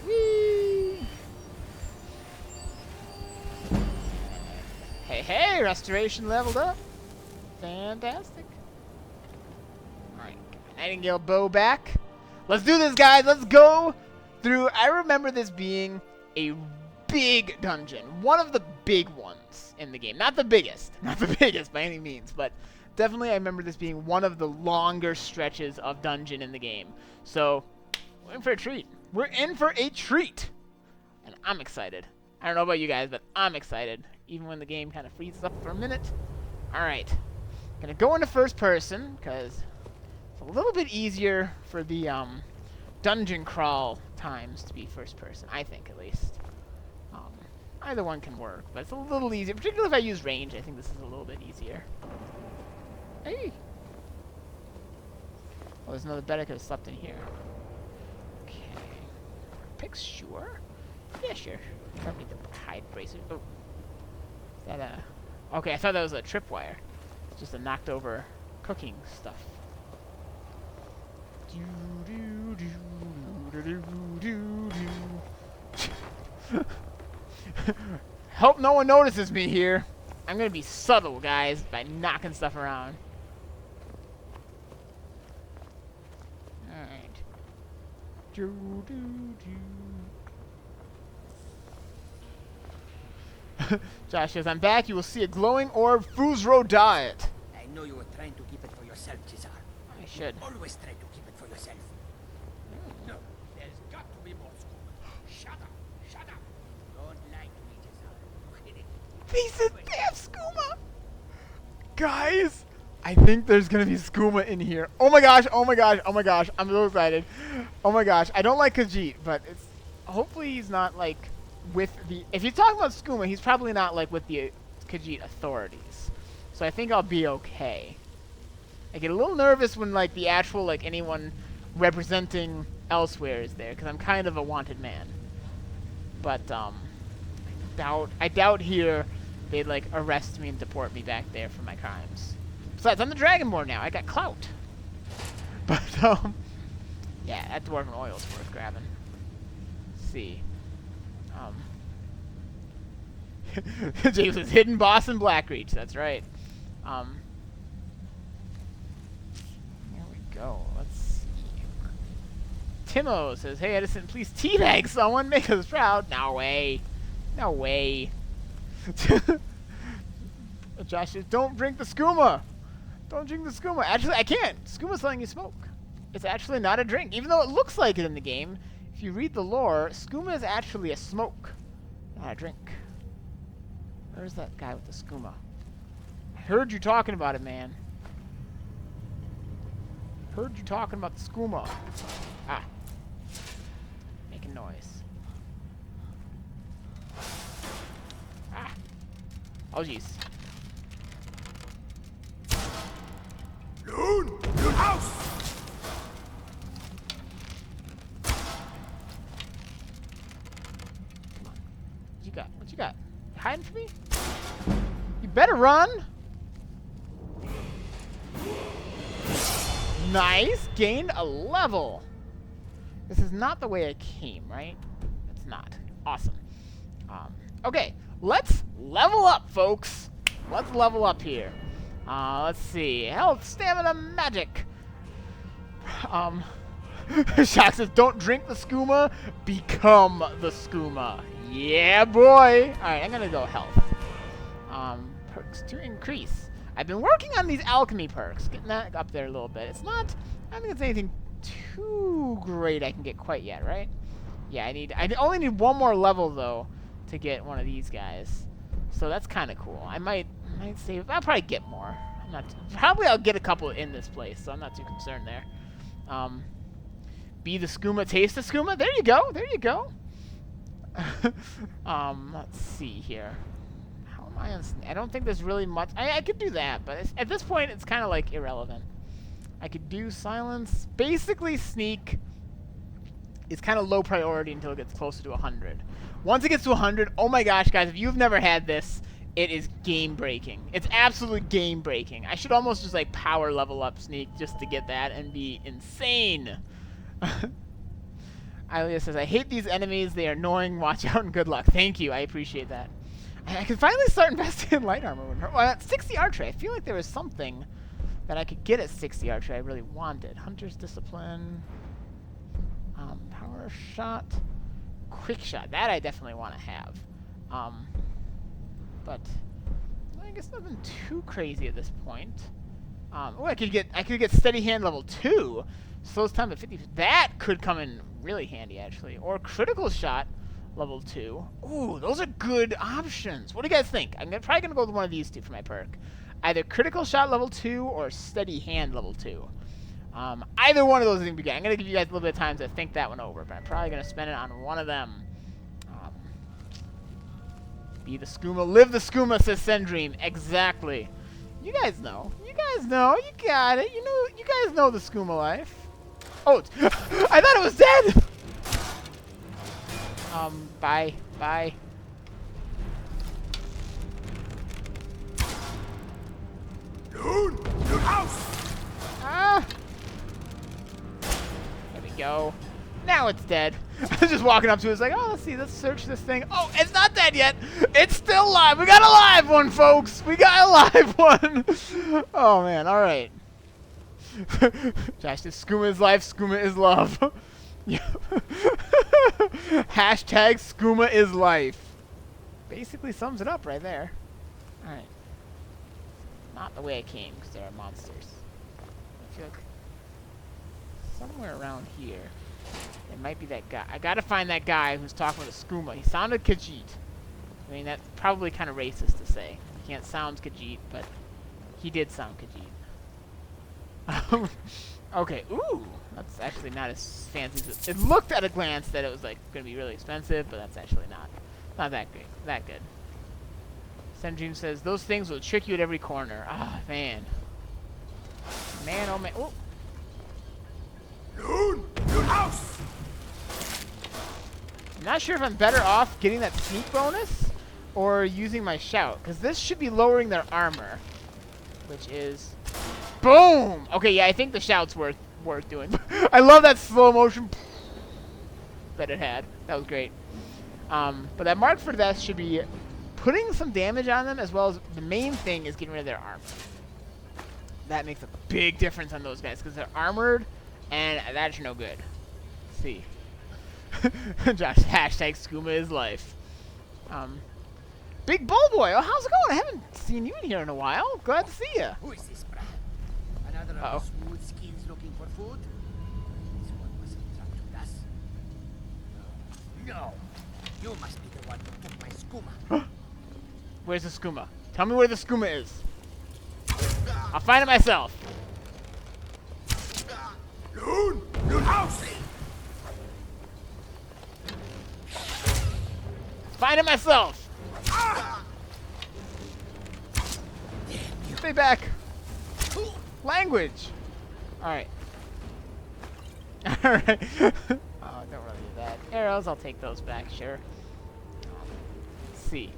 Whee! Hey, hey! Restoration leveled up. Fantastic. Alright, Nightingale bow back. Let's do this, guys. Let's go through. I remember this being a big dungeon. One of the big ones in the game. Not the biggest. Not the biggest by any means. But definitely I remember this being one of the longer stretches of dungeon in the game. So, we're in for a treat. We're in for a treat. And I'm excited. I don't know about you guys, but I'm excited. Even when the game kind of freezes up for a minute. Alright. Gonna go into first person, because it's a little bit easier for the dungeon crawl times to be first person, I think, at least. Either one can work, but it's a little easier. Particularly if I use range, I think this is a little bit easier. Hey! Oh, there's another bed I could have slept in here. Okay. Picks, sure? Yeah, sure. I don't need the hide braces. Oh. Is that a... Okay, I thought that was a tripwire. It's just a knocked over cooking stuff. Hope no one notices me here. I'm gonna be subtle, guys, by knocking stuff around. Alright. Josh says, I'm back. You will see a glowing orb Fuzro diet. I know you were trying to keep it for yourself, Cesar. I should. Always try to keep it for yourself. No, there's got to be more Skooma. Shut up. Shut up. Don't lie to me, Cesar. He said they have Skooma. Guys, I think there's going to be Skooma in here. Oh my gosh, oh my gosh, oh my gosh. I'm so excited. Oh my gosh. I don't like Khajiit, but it's hopefully he's not like with the... If you're talking about Skooma, he's probably not like with the Khajiit authorities. So I think I'll be okay. I get a little nervous when like the actual like anyone representing Elseyr is there, because I'm kind of a wanted man. But I doubt here they'd like arrest me and deport me back there for my crimes. Besides, I'm the Dragonborn now. I got clout. But Yeah, that dwarven oil is worth grabbing. Let's see. James was hidden boss in Blackreach. That's right. Here we go. Let's see. Timo says, "Hey Edison, please teabag someone. Make us proud." No way. No way. Josh says, "Don't drink the skooma. Don't drink the skooma." Actually, I can't. Skooma's letting you smoke. It's actually not a drink, even though it looks like it in the game. If you read the lore, skooma is actually a smoke, not a drink. Where's that guy with the skooma? I heard you talking about it, man. Heard you talking about the skooma. Ah. Making noise. Ah. Oh, jeez. Loon! Loon house! Come on. What you got? What you got? You hiding from me? You better run! Nice! Gained a level! This is not the way I came, right? It's not. Awesome. Okay, let's level up, folks! Let's level up here. Let's see. Health, stamina, magic. Shock says, "Don't drink the skooma, become the skooma." Yeah, boy. Alright, I'm gonna go health. Perks to increase. I've been working on these alchemy perks, getting that up there a little bit. It's not, I don't think it's anything too great I can get quite yet, right? Yeah, I only need one more level, though, to get one of these guys. So that's kind of cool. I might save. I'll probably get more. Probably I'll get a couple in this place, so I'm not too concerned there. Be the skooma, taste the skooma. There you go. There you go. Let's see here. How am I on? I don't think there's really much. I could do that, but at this point, it's kind of like irrelevant. I could do silence. Basically, sneak is kind of low priority until it gets closer to 100. Once it gets to 100, oh my gosh, guys! If you've never had this, it is game-breaking. It's absolutely game-breaking. I should almost just, like, power level up Sneak just to get that and be insane. Ilea says, "I hate these enemies. They are annoying. Watch out and good luck." Thank you. I appreciate that. I can finally start investing in light armor. Well, at 60 archery, I feel like there was something that I could get at 60 archery I really wanted. Hunter's Discipline. Power Shot. Quick Shot. That I definitely want to have. But I guess nothing too crazy at this point. Oh, I could get Steady Hand level 2. Slows time at 50. That could come in really handy, actually. Or Critical Shot level 2. Ooh, those are good options. What do you guys think? I'm probably gonna go with one of these two for my perk. Either Critical Shot level 2 or Steady Hand level 2. Either one of those is gonna be good. I'm gonna give you guys a little bit of time to think that one over, but I'm probably gonna spend it on one of them. Be the skooma, live the skooma, says Sendream. Exactly. You guys know. You guys know. You got it. You know. You guys know the skooma life. Oh, I thought it was dead. Bye. Bye. Loon! Loon house! Ah. There we go. Now it's dead. I was just walking up to it. It's like, oh, let's see. Let's search this thing. Oh, it's not dead yet. It's still alive. We got a live one, folks. We got a live one. Oh, man. All right. Josh, this skooma is life. Skooma is love. Hashtag skooma is life. Basically sums it up right there. All right. Not the way I came, because there are monsters. I feel like somewhere around here. It might be that guy. I gotta find that guy who's talking with a skooma. He sounded Khajiit. I mean, that's probably kind of racist to say. He can't sound Khajiit, but he did sound Khajiit. Okay, ooh. That's actually not as fancy as it looked at a glance that it was like gonna be really expensive, but that's actually not that great. That good. Sendream says, "Those things will trick you at every corner." Ah, man. Man, oh man. Oh. Loon! Loon house! I'm not sure if I'm better off getting that sneak bonus or using my shout, because this should be lowering their armor, which is boom. Okay, yeah, I think the shout's worth worth doing. I love that slow motion that it had. That was great. But that mark for death should be putting some damage on them, as well as the main thing is getting rid of their armor. That makes a big difference on those guys because they're armored, and that's no good. Let's see. Josh, hashtag Skooma is life. Big Bull Boy, oh, how's it going? I haven't seen you in here in a while. Glad to see you. Who is this, brah? Another of the smooth skins looking for food? This one wasn't trapped with us. No. You must be the one who took my skooma. Where's the skooma? Tell me where the skooma is. I'll find it myself. Loon! Loon house! Find it myself. Stay back. Language. All right. All right. Oh, don't really need that. Arrows, I'll take those back, sure. Let's see.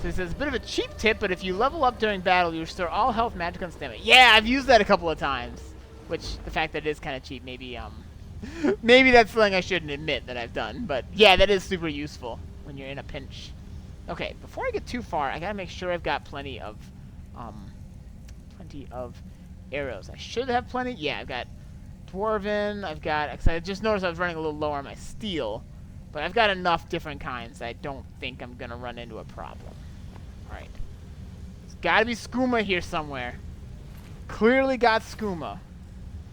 So it says, a bit of a cheap tip, but if you level up during battle, you restore all health, magic, and stamina. Yeah, I've used that a couple of times. Which, the fact that it is kind of cheap, maybe, maybe that's something I shouldn't admit that I've done. But, yeah, that is super useful when you're in a pinch. Okay, before I get too far, I gotta make sure I've got plenty of arrows. I should have plenty. Yeah, I've got Dwarven, I've got, cause I just noticed I was running a little low on my steel. But I've got enough different kinds that I don't think I'm gonna run into a problem. Alright. There's gotta be skooma here somewhere. Clearly got skooma.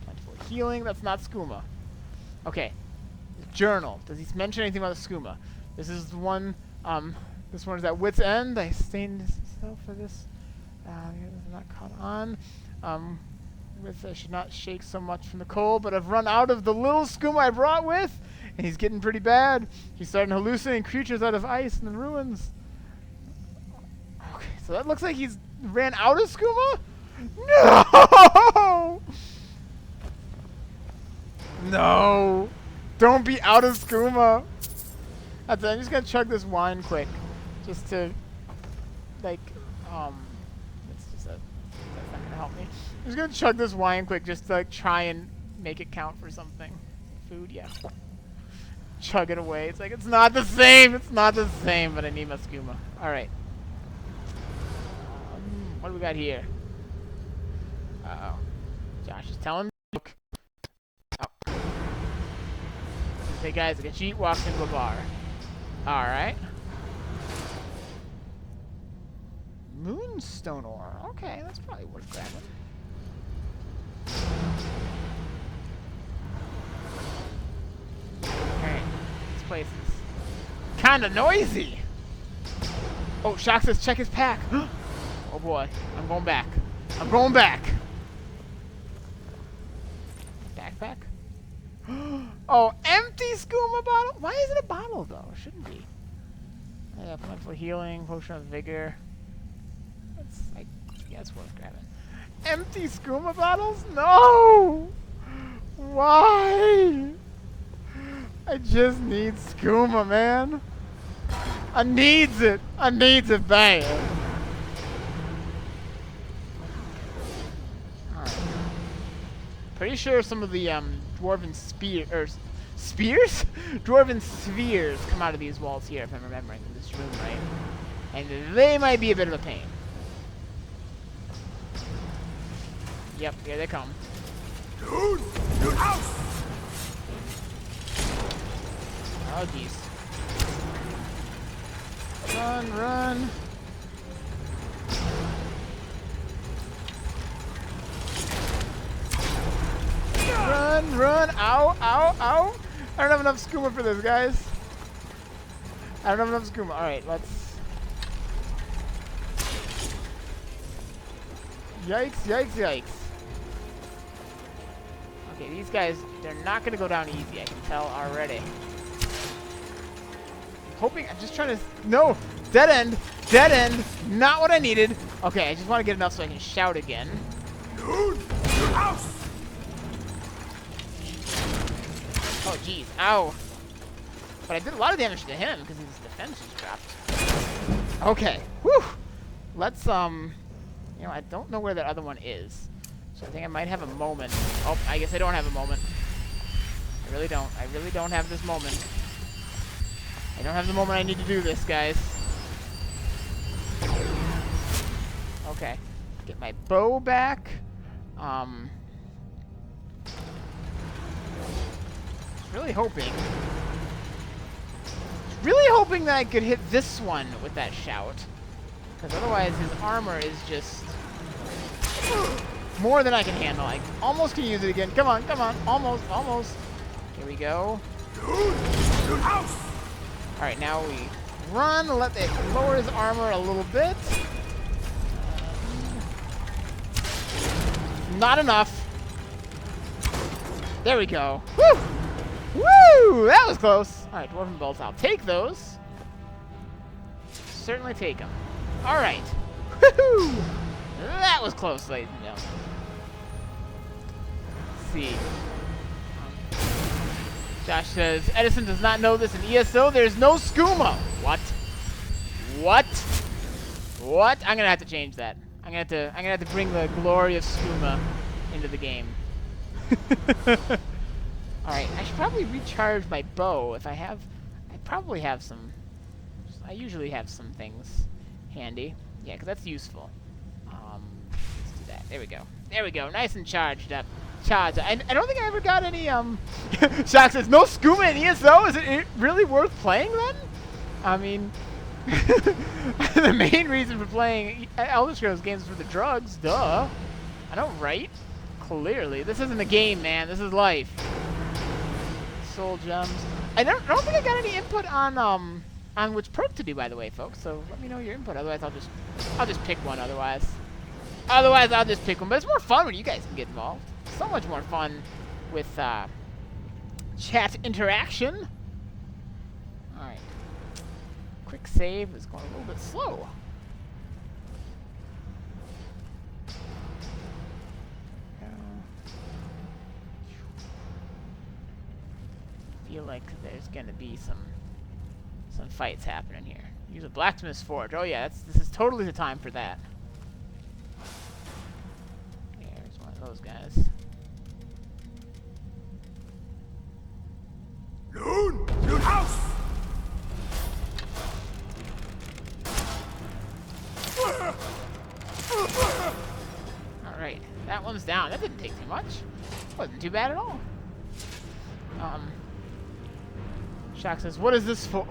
Plentiful healing, that's not skooma. Okay. Journal. Does he mention anything about the skooma? This is the one, this one is at wit's end. I stained myself for this. Not caught on. I should not shake so much from the cold, but I've run out of the little skooma I brought with, and he's getting pretty bad. He's starting hallucinating creatures out of ice and the ruins. Okay, so that looks like he's ran out of skooma? No! No! Don't be out of skooma! I'm just gonna chug this wine quick, just to, like, that's not gonna help me. I'm just gonna chug this wine quick, just to, like, try and make it count for something. Food, yeah. Chug it away. It's like, it's not the same! It's not the same, but I need my skooma. Alright. What do we got here? Uh-oh. Josh is telling me. Oh. Hey guys, a Khajiit walks into a bar. Alright. Moonstone ore. Okay, that's probably worth grabbing. Okay. This place is kinda noisy. Oh, Shock says check his pack. Oh boy. I'm going back. I'm going back. Backpack? Oh, empty skooma bottle? Why is it a bottle though? It shouldn't be. Yeah, plentiful healing, potion of vigor. That's like, yeah, it's worth grabbing. Empty skooma bottles? No! Why? I just need skooma, man. I needs it. I needs it bad. Alright. Pretty sure some of the dwarven spears? Dwarven spheres come out of these walls here, if I'm remembering this room right. And they might be a bit of a pain. Yep, here they come. Dude house! Oh jeez. Run, run. Run, run. Ow, ow, ow. I don't have enough skooma for this, guys. I don't have enough skooma. Alright, let's... Yikes, yikes, yikes. Okay, these guys, they're not going to go down easy, I can tell already. Hoping, I'm just trying to... No! Dead end! Dead end! Not what I needed! Okay, I just want to get enough so I can shout again. Dude house! Oh, jeez. Ow. But I did a lot of damage to him because his defense was dropped. Okay. Whew. Let's, you know, I don't know where that other one is. So I think I might have a moment. Oh, I guess I don't have a moment. I really don't. I really don't have this moment. I don't have the moment I need to do this, guys. Okay. Get my bow back. Really hoping that I could hit this one with that shout. Because otherwise his armor is just more than I can handle. I almost can use it again. Come on, come on. Almost, almost. Here we go. Alright, now we run. Let it lower his armor a little bit. Not enough. There we go. Woo! Woo! That was close. Alright, Dwarven Bolts. I'll take those. Certainly take them. Alright. Woohoo! That was close, ladies and gentlemen. Let's see. Josh says, Edison does not know this in ESO. There's no skooma. What? What? What? I'm gonna have to change that. I'm gonna have to bring the glory of skooma into the game. Alright, I should probably recharge my bow if I have. I probably have some. I usually have some things handy. Yeah, because that's useful. Let's do that. There we go. There we go. Nice and charged up. Charged. I don't think I ever got any. Shock says no skooma in ESO. Is it really worth playing then? I mean, the main reason for playing Elder Scrolls games is for the drugs. Duh. I know, right? Clearly, this isn't a game, man. This is life. Soul gems. I don't think I got any input on which perk to do, by the way, folks. So let me know your input. Otherwise, I'll just pick one. Otherwise, I'll just pick one. But it's more fun when you guys can get involved. So much more fun with chat interaction. All right. Quick save is going a little bit slow. Feel like there's gonna be some fights happening here. Use a blacksmith's forge. Oh yeah, this is totally the time for that. There's one of those guys. Loon house. All right, that one's down. That didn't take too much. Wasn't too bad at all. Shock says, "What is this for?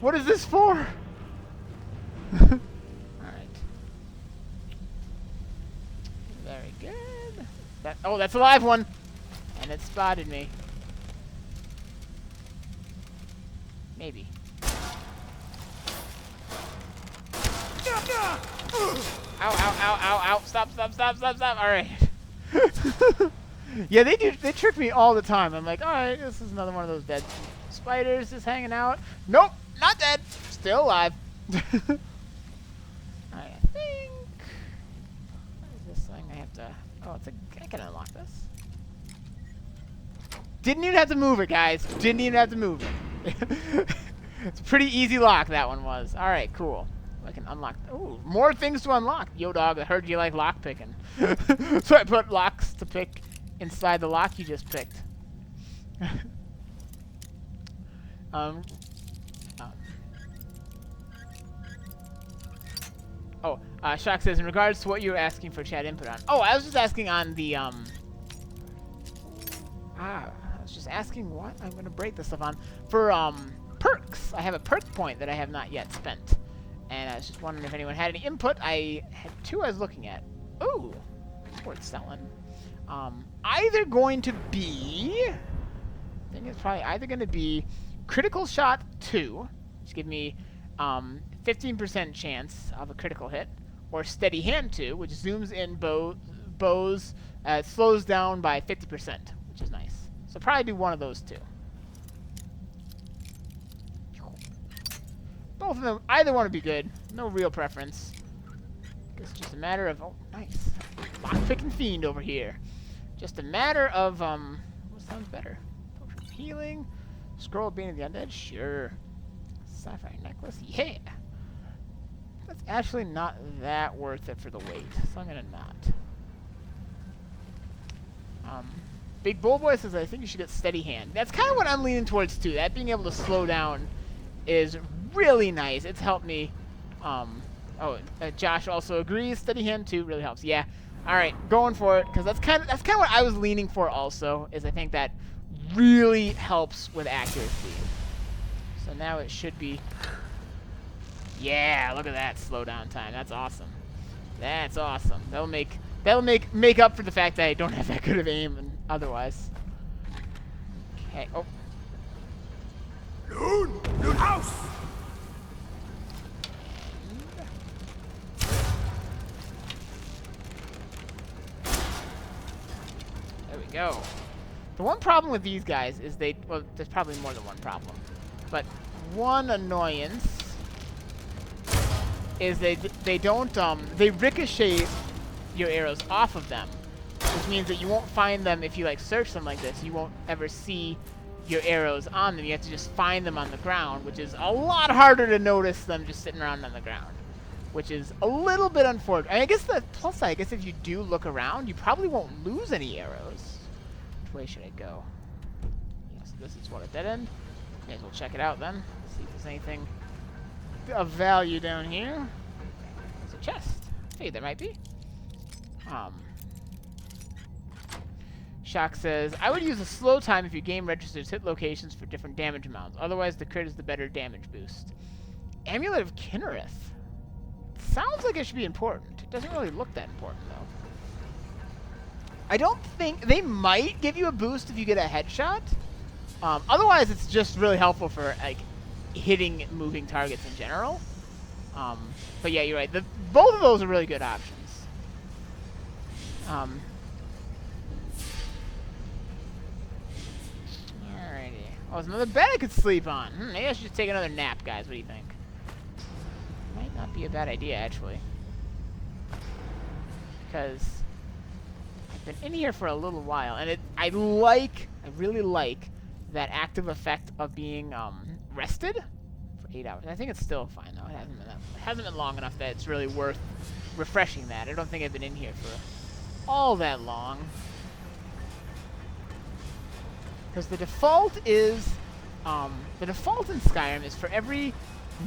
What is this for?" All right. Very good. That's a live one, and it spotted me. Maybe. Ow! Ow! Ow! Ow! Ow! Stop! Stop! Stop! Stop! Stop! All right. Yeah, they trick me all the time. I'm like, all right, this is another one of those dead spiders just hanging out. Nope, not dead. Still alive. I think. What is this thing? I have to. Oh, I can unlock this. Didn't even have to move it, guys. Didn't even have to move it. It's a pretty easy lock, that one was. All right, cool. I can unlock. Ooh, more things to unlock. Yo, dog, I heard you like lock picking. So I put locks to pick inside the lock you just picked. Shock says, in regards to what you were asking for chat input on. Oh, I was just asking on the, I was just asking what? I'm going to break this stuff on. For, perks. I have a perk point that I have not yet spent. And I was just wondering if anyone had any input. I had two I was looking at. Ooh, it's worth selling. Either going to be, I think it's probably either going to be Critical Shot 2, which give me 15% chance of a critical hit, or Steady Hand 2, which zooms in bows, slows down by 50%, which is nice. So probably do one of those two. Both of them, either one would be good. No real preference. It's just a matter of, oh, nice. Lockpicking fiend over here. Just a matter of, what sounds better? Potion of healing. Scroll of Being of the Undead? Sure. Sapphire necklace? Yeah. That's actually not that worth it for the weight, so I'm gonna not. Big Bull Boy says, I think you should get Steady Hand. That's kind of what I'm leaning towards, too. That being able to slow down is really nice. It's helped me. Josh also agrees. Steady Hand, too, really helps. Yeah. All right, going for it, because that's kind of what I was leaning for also, is I think that really helps with accuracy. So now it should be... Yeah, look at that slowdown time. That's awesome. That's awesome. That'll make up for the fact that I don't have that good of aim and otherwise. Okay. Oh. Loon house. There we go. The one problem with these guys is well, there's probably more than one problem, but one annoyance is they ricochet your arrows off of them, which means that you won't find them if you like search them like this. You won't ever see your arrows on them. You have to just find them on the ground, which is a lot harder to notice them just sitting around on the ground, which is a little bit unfortunate. I guess the plus side, I guess if you do look around, you probably won't lose any arrows. Which way should I go? Yes, this is what a dead end. May as well check it out then. See if there's anything of value down here. There's a chest. Hey, there might be. Shock says, I would use a slow time if your game registers hit locations for different damage amounts. Otherwise, the crit is the better damage boost. Amulet of Kinnereth. Sounds like it should be important. It doesn't really look that important, though. I don't think... They might give you a boost if you get a headshot. Otherwise, it's just really helpful for, like, hitting moving targets in general. But yeah, you're right. Both of those are really good options. Alrighty. Oh, there's another bed I could sleep on. Maybe I should just take another nap, guys. What do you think? Might not be a bad idea, actually. Because I've been in here for a little while, and I really like that active effect of being rested for 8 hours. I think it's still fine though. It hasn't been long enough that it's really worth refreshing that. I don't think I've been in here for all that long. Because the default is the default in Skyrim is for every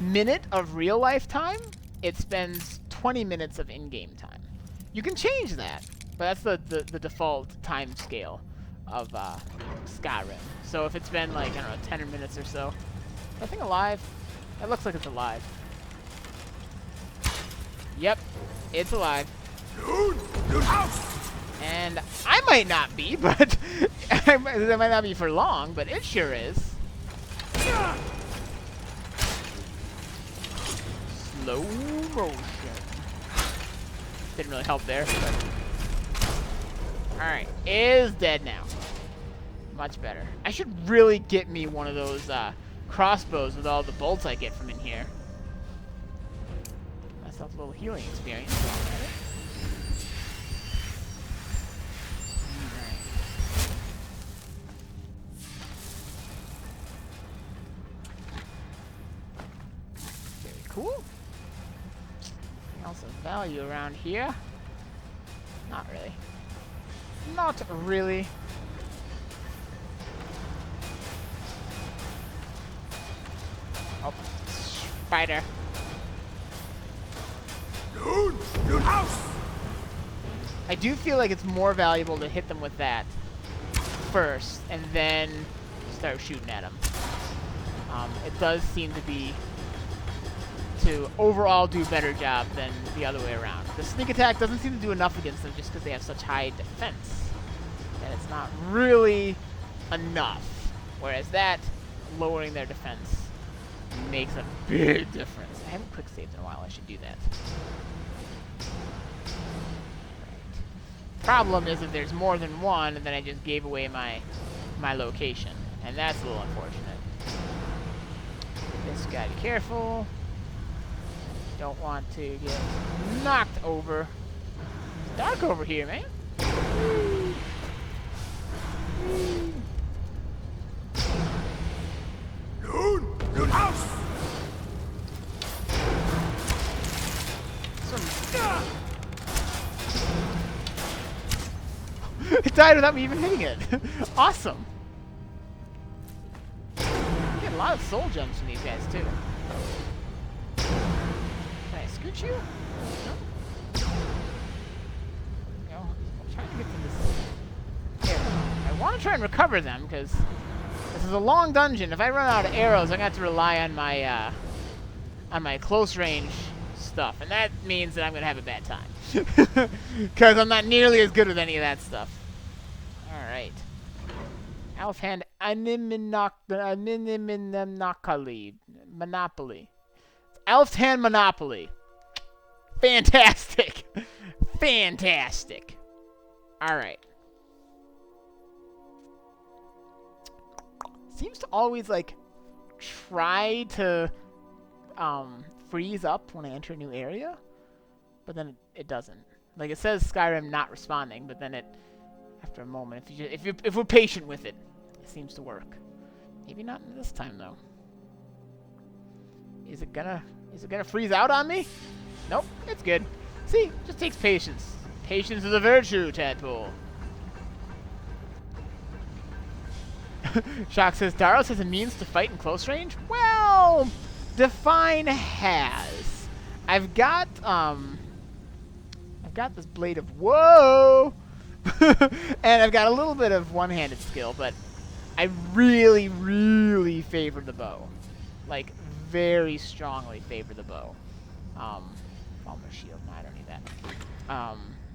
minute of real life time, it spends 20 minutes of in-game time. You can change that, but that's the default time scale of Skyrim. So if it's been like, I don't know, 10 minutes or so. Is that thing alive? That looks like it's alive. Yep, it's alive. And I might not be, but that might not be for long, but it sure is. Slow motion. Didn't really help there. Alright, is dead now. Much better. I should really get me one of those crossbows with all the bolts I get from in here. Give myself a little healing experience. Very cool. Anything else of value around here? Not really. Not really. Oh, spider. Loon house. I do feel like it's more valuable to hit them with that first and then start shooting at them. It does seem to overall do a better job than the other way around. The sneak attack doesn't seem to do enough against them just because they have such high defense. And it's not really enough. Whereas that, lowering their defense, makes a big difference. I haven't quick saved in a while. I should do that. Right. Problem is if there's more than one, then I just gave away my location. And that's a little unfortunate. Just gotta be careful. Don't want to get knocked over. It's dark over here, man. Loon house. It died without me even hitting it. Awesome. You get a lot of soul gems from these guys, too. Can I scoot you? No? No. I'm trying to get to this arrow. I want to try and recover them, because this is a long dungeon. If I run out of arrows, I'm going to have to rely on my close range stuff. And that means that I'm going to have a bad time. Because I'm not nearly as good with any of that stuff. Alright. Elf hand Monopoly. Elf hand Monopoly. Fantastic. Fantastic. Alright. Seems to always, like, try to freeze up when I enter a new area. But then it doesn't. Like, it says Skyrim not responding, but then it, after a moment, if we're patient with it, it seems to work. Maybe not this time though. Is it gonna freeze out on me? Nope, it's good. See, just takes patience. Patience is a virtue, Tadpole. Shock says Daaros has a means to fight in close range. Well, Define has. I've got this blade of whoa, and I've got a little bit of one-handed skill, but I really, really favor the bow. Like, very strongly favor the bow. Palmer shield, no, I don't need that.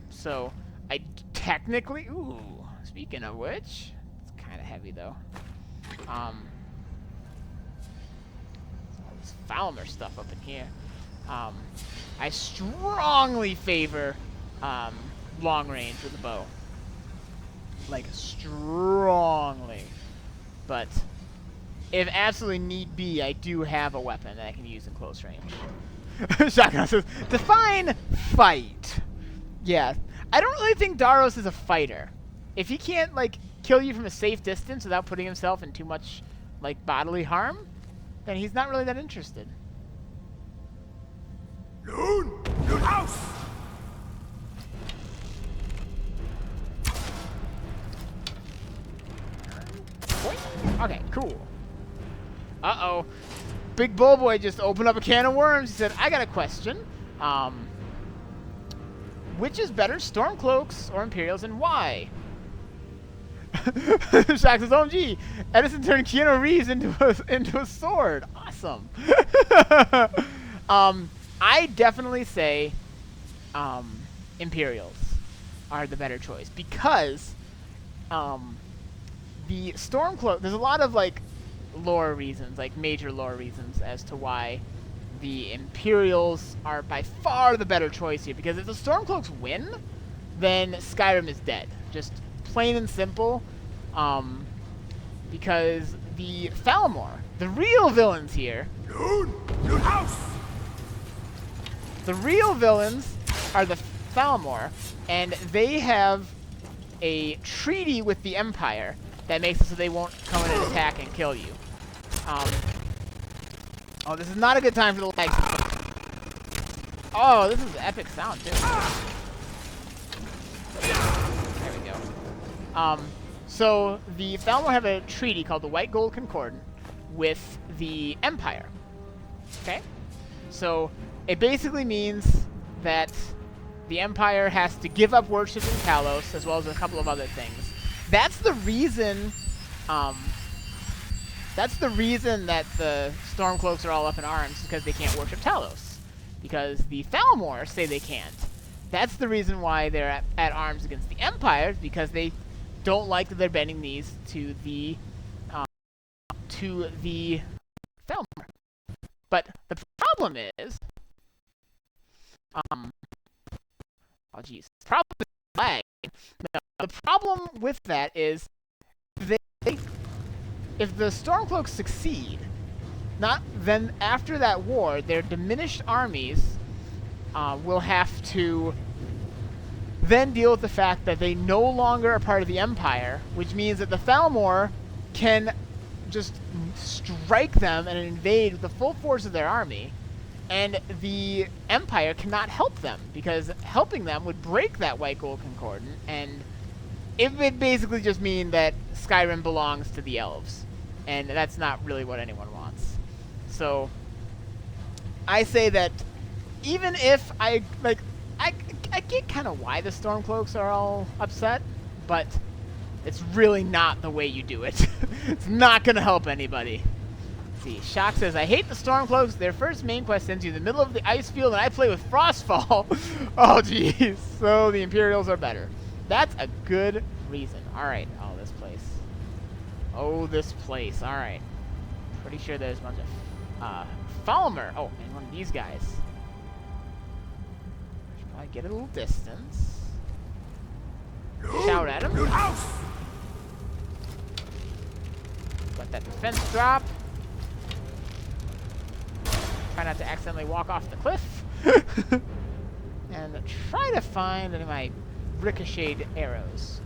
So I technically, ooh, speaking of which, it's kind of heavy though. All this Falmer stuff up in here. I strongly favor long range with the bow. Like, strongly. But if absolutely need be, I do have a weapon that I can use in close range. Shotgun says, define fight. Yeah, I don't really think Daaros is a fighter. If he can't, like, kill you from a safe distance without putting himself in too much, like, bodily harm, then he's not really that interested. Loon house. Okay, cool. Uh-oh. Big Bull Boy just opened up a can of worms. He said, I got a question. Which is better, Stormcloaks or Imperials, and why? Shock says, OMG, Edison turned Keanu Reeves into a sword. Awesome. I definitely say Imperials are the better choice because the Stormcloak, there's a lot of, like, lore reasons, like major lore reasons as to why the Imperials are by far the better choice here, because if the Stormcloaks win, then Skyrim is dead. Just plain and simple. Because the Falmor, the real villains here, the real villains are the Falmor, and they have a treaty with the Empire that makes it so they won't come in and attack and kill you. Oh, this is not a good time for the lag. Oh, this is epic sound, too. There we go. So, the Falmor have a treaty called the White Gold Concordant with the Empire. Okay? So, it basically means that the Empire has to give up worship in Talos, as well as a couple of other things. That's the reason, that the Stormcloaks are all up in arms, because they can't worship Talos. Because the Falmor say they can't. That's the reason why they're at arms against the Empire, because they don't like that they're bending knees to the Falmor. But the problem is, oh jeez, the problem with that is if the Stormcloaks succeed, then after that war, their diminished armies will have to then deal with the fact that they no longer are part of the Empire, which means that the Falmor can just strike them and invade with the full force of their army, and the Empire cannot help them, because helping them would break that White Gold Concordant, and it would basically just mean that Skyrim belongs to the elves, and that's not really what anyone wants. So I say that even if I get kind of why the Stormcloaks are all upset, but it's really not the way you do it. It's not gonna help anybody. Let's see, Shock says, I hate the Stormcloaks. Their first main quest sends you in the middle of the ice field, and I play with Frostfall. Oh, jeez. So the Imperials are better. That's a good reason. All right. Oh, this place. Oh, this place. All right. Pretty sure there's a bunch of Falmer. Oh, and one of these guys. Should probably get a little distance. Shout at him. Let that defense drop. Try not to accidentally walk off the cliff. And try to find any of my ricocheted arrows.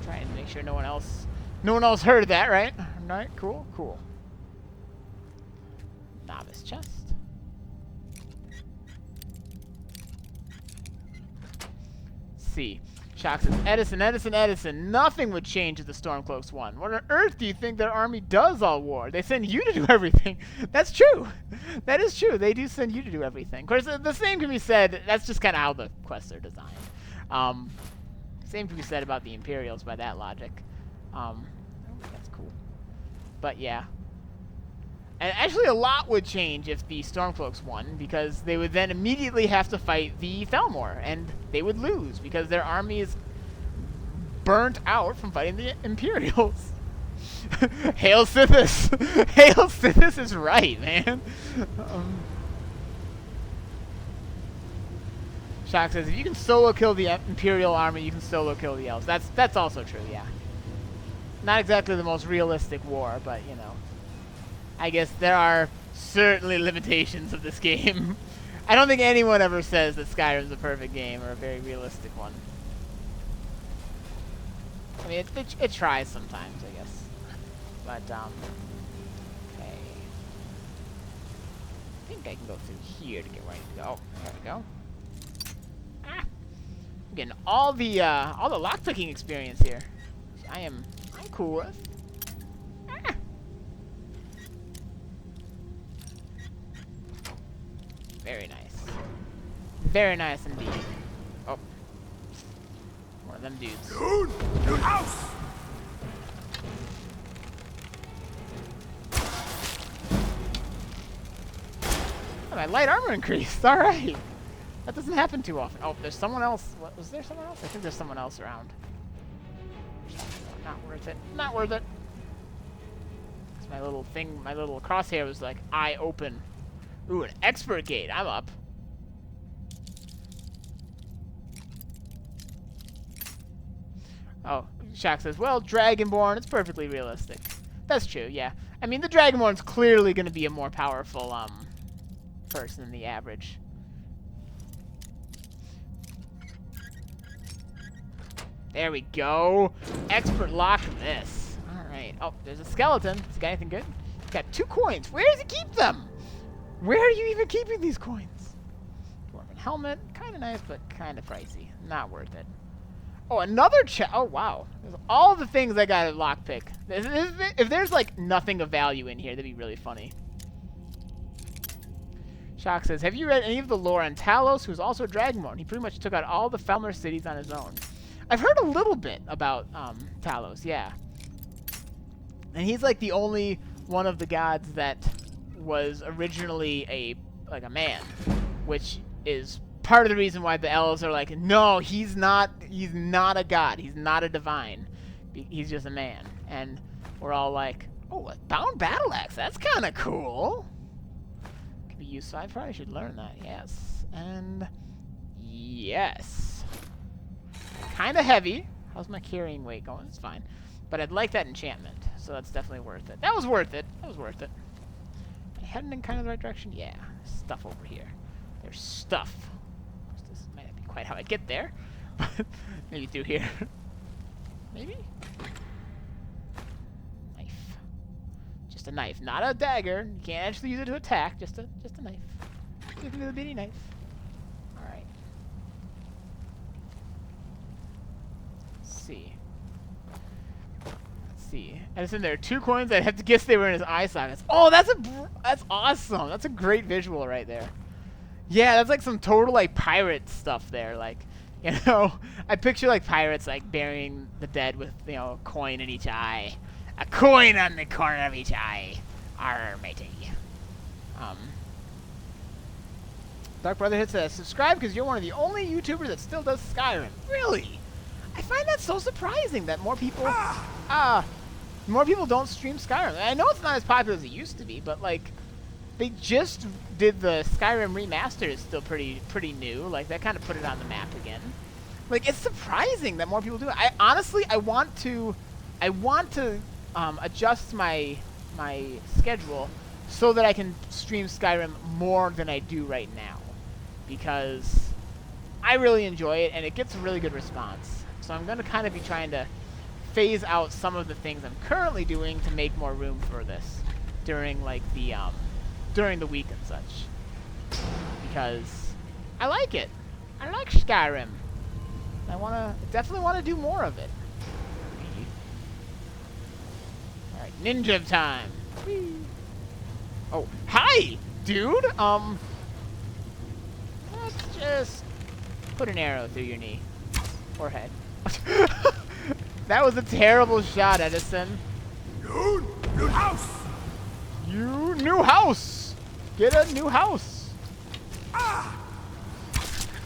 Try and make sure no one else heard that, right? Alright, cool, cool. Novice chest. See. Shock says, Edison. Nothing would change if the Stormcloaks won. What on earth do you think their army does all war? They send you to do everything. That's true. That is true. They do send you to do everything. Of course, the same can be said. That's just kind of how the quests are designed. Same can be said about the Imperials by that logic. That's cool. But yeah. And actually a lot would change if the Stormcloaks won, because they would then immediately have to fight the Thalmor, and they would lose, because their army is burnt out from fighting the Imperials. Hail Sithis! Hail Sithis is right, man! Shock says, if you can solo kill the Imperial army, you can solo kill the Elves. That's also true, yeah. Not exactly the most realistic war, but, you know. I guess there are certainly limitations of this game. I don't think anyone ever says that Skyrim's a perfect game or a very realistic one. I mean, it tries sometimes, I guess. But, okay. I think I can go through here to get where I need to go. There we go. Ah! I'm getting all the lockpicking experience here. I'm cool with. Very nice. Very nice indeed. Oh. One of them dudes. Dude, house! Oh, my light armor increased. Alright. That doesn't happen too often. Oh, there's someone else. What, was there someone else? I think there's someone else around. Not worth it. Not worth it. My little thing, my little crosshair was like, eye open. Ooh, an expert gate. I'm up. Oh, Shock says, well, Dragonborn, it's perfectly realistic. That's true, yeah. I mean, the Dragonborn's clearly going to be a more powerful person than the average. There we go. Expert lock this. Alright. Oh, there's a skeleton. Has he got anything good? He's got 2 coins. Where does he keep them? Where are you even keeping these coins? Dwarven helmet. Kind of nice, but kind of pricey. Not worth it. Oh, another chest. Oh, wow. There's all the things I got at lockpick. If there's, like, nothing of value in here, that'd be really funny. Shock says, have you read any of the lore on Talos, who's also a Dragonborn? He pretty much took out all the Falmer cities on his own. I've heard a little bit about Talos, yeah. And he's, like, the only one of the gods that was originally a man, which is part of the reason why the elves are like, no, he's not a god, he's not a divine, he's just a man. And we're all like, oh, a bound battle axe, that's kind of cool. Could be useful. I probably should learn that. Yes, and yes, kind of heavy. How's my carrying weight going? It's fine, but I'd like that enchantment, so that's definitely worth it. That was worth it. That was worth it. Heading in kind of the right direction? Yeah. There's stuff over here. There's stuff. This might not be quite how I get there, but maybe through here. Maybe? Knife. Just a knife, not a dagger. You can't actually use it to attack. Just a knife. Just a little bitty knife. Alright. see. Let's see. Edison, there are 2 coins. I have to guess they were in his eye sockets. Oh, that's awesome. That's a great visual right there. Yeah, that's like some total like pirate stuff there. Like, you know, I picture like pirates like burying the dead with, you know, a coin in each eye. A coin on the corner of each eye. Arr, matey. Dark Brotherhood says, subscribe because you're one of the only YouTubers that still does Skyrim. Really? I find that so surprising that more people don't stream Skyrim. I know it's not as popular as it used to be, but like they just did the Skyrim remaster. Is still pretty new. Like that kind of put it on the map again. Like it's surprising that more people do it. I honestly want to adjust my schedule so that I can stream Skyrim more than I do right now, because I really enjoy it and it gets a really good response. So I'm going to kind of be trying to phase out some of the things I'm currently doing to make more room for this during like the during the week and such, because I like it. I like Skyrim. I definitely want to do more of it. All right, ninja time. Whee. Oh, hi, dude. Let's just put an arrow through your knee or head. That was a terrible shot, Edison. You new house. You new house. Get a new house. All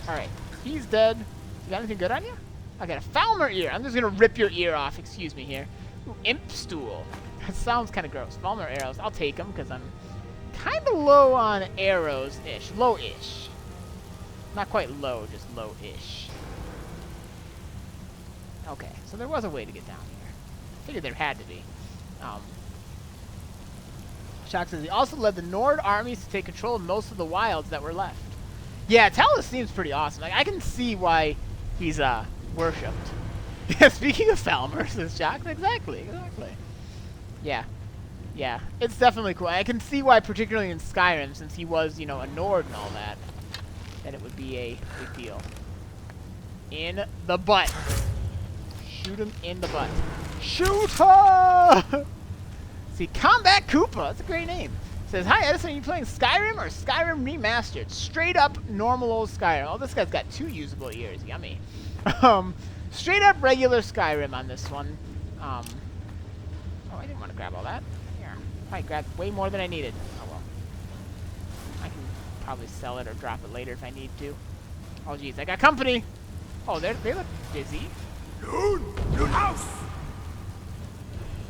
right, he's dead. You got anything good on you? I got a Falmer ear. I'm just gonna rip your ear off. Excuse me here. Ooh, imp stool. That sounds kind of gross. Falmer arrows. I'll take them because I'm kind of low on arrows-ish. Low-ish. Not quite low, just low-ish. Okay, so there was a way to get down here. I figured there had to be. Shock says he also led the Nord armies to take control of most of the wilds that were left. Yeah, Talos seems pretty awesome. Like I can see why he's worshipped. Yeah, speaking of Falmer, says Shock. Exactly. Yeah. Yeah, it's definitely cool. I can see why, particularly in Skyrim, since he was, you know, a Nord and all that it would be a big deal. In the butt. Shoot him in the butt. Shoot her! See, Combat Koopa. That's a great name. Says, hi, Edison, are you playing Skyrim or Skyrim Remastered? Straight up normal old Skyrim. Oh, this guy's got 2 usable ears. Yummy. Straight up regular Skyrim on this one. Oh, I didn't want to grab all that. I grabbed way more than I needed. Oh well. I can probably sell it or drop it later if I need to. Oh geez, I got company! Oh, they look busy. New house!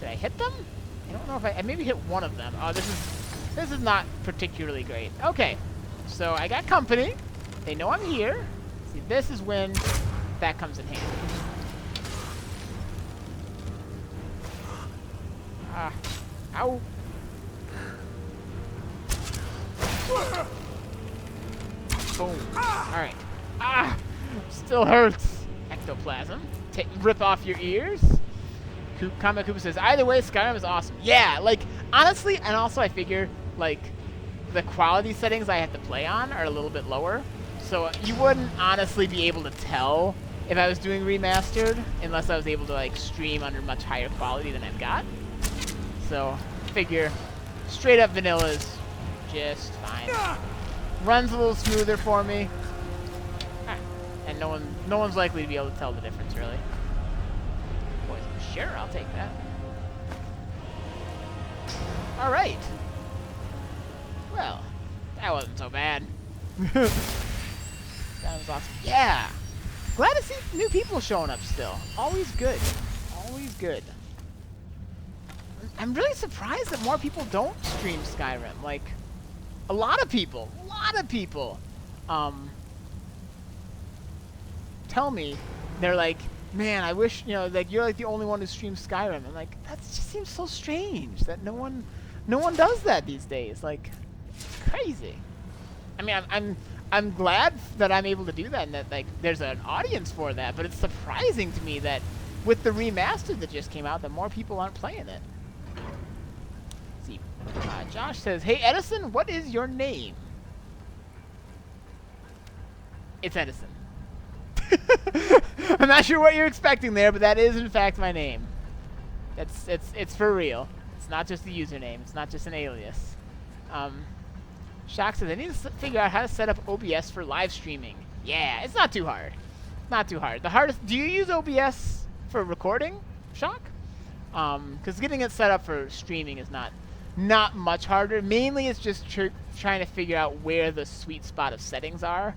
Did I hit them? I don't know if I maybe hit one of them. Oh, this is not particularly great. Okay, so I got company. They know I'm here. See, this is when that comes in handy. Ow. Boom. Alright. Still hurts. Ectoplasm. Rip off your ears. Combat Koopa says, either way, Skyrim is awesome. Yeah, like, honestly, and also I figure, like, the quality settings I have to play on are a little bit lower. So you wouldn't honestly be able to tell if I was doing remastered unless I was able to, like, stream under much higher quality than I've got. So, figure straight up vanilla is just fine. Runs a little smoother for me. And no one's likely to be able to tell the difference, really. Poison. Sure, I'll take that. Alright. Well, that wasn't so bad. That was awesome. Yeah! Glad to see new people showing up still. Always good. Always good. I'm really surprised that more people don't stream Skyrim. Like, a lot of people tell me, they're like, man, I wish, you know, like, you're like the only one who streams Skyrim. I'm like, that just seems so strange that no one does that these days. Like, it's crazy. I mean, I'm glad that I'm able to do that and that, like, there's an audience for that, but it's surprising to me that with the remaster that just came out that more people aren't playing it. Let's see. Josh says, hey, Edison, what is your name? It's Edison. I'm not sure what you're expecting there, but that is in fact my name. It's for real. It's not just a username. It's not just an alias. Shock says I need to figure out how to set up OBS for live streaming. Yeah, it's not too hard. Not too hard. The hardest. Do you use OBS for recording, Shock? Because getting it set up for streaming is not much harder. Mainly, it's just trying to figure out where the sweet spot of settings are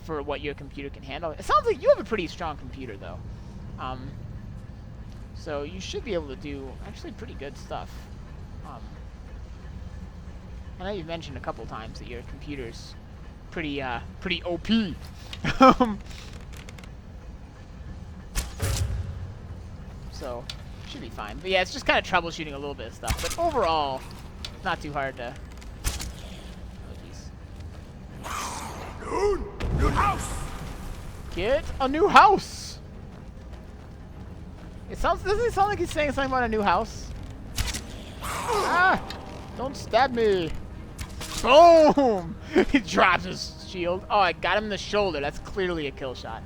for what your computer can handle. It sounds like you have a pretty strong computer, though. So you should be able to do actually pretty good stuff. I know you've mentioned a couple times that your computer's pretty OP. So should be fine. But yeah, it's just kind of troubleshooting a little bit of stuff. But overall, it's not too hard to. Oh jeez. New house. Get a new house. Doesn't it sound like he's saying something about a new house? Ah! Don't stab me. Boom! He drops his shield. Oh, I got him in the shoulder. That's clearly a kill shot.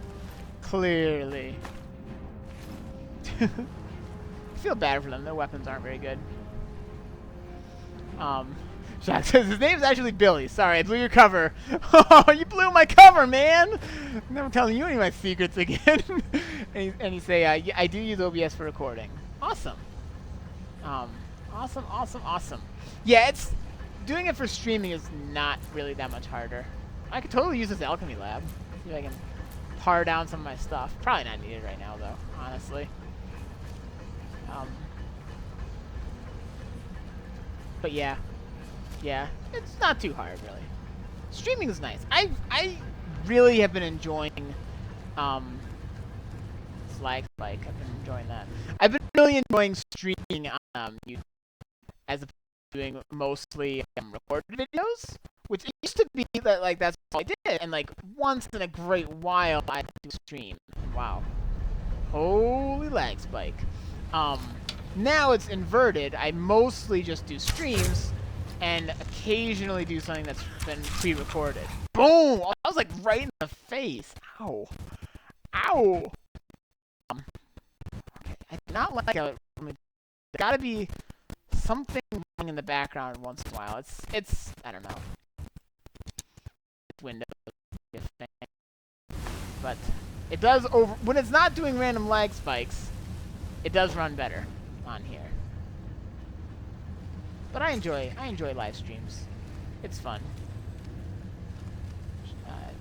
Clearly. I feel bad for them. Their weapons aren't very good. Jack says his name's actually Billy. Sorry, I blew your cover. Oh, you blew my cover, man! I'm never telling you any of my secrets again. and you say, yeah, I do use OBS for recording. Awesome. Awesome. Yeah, it's doing it for streaming is not really that much harder. I could totally use this alchemy lab. See if I can par down some of my stuff. Probably not needed right now, though, honestly. But yeah, it's not too hard, really. Streaming is nice. I really have been enjoying Slag Spike. I've been enjoying that. I've been really enjoying streaming on YouTube as opposed to doing mostly recorded videos, which it used to be that that's all I did, and once in a great while I do stream. Wow, holy lag spike. Now it's inverted. I mostly just do streams and occasionally do something that's been pre-recorded. Boom! Oh, that was right in the face. Ow. Ow! Okay, I do not like how there's gotta be something wrong in the background once in a while. It's I don't know. It's Windows, but it does when it's not doing random lag spikes, it does run better on here. But I enjoy live streams. It's fun.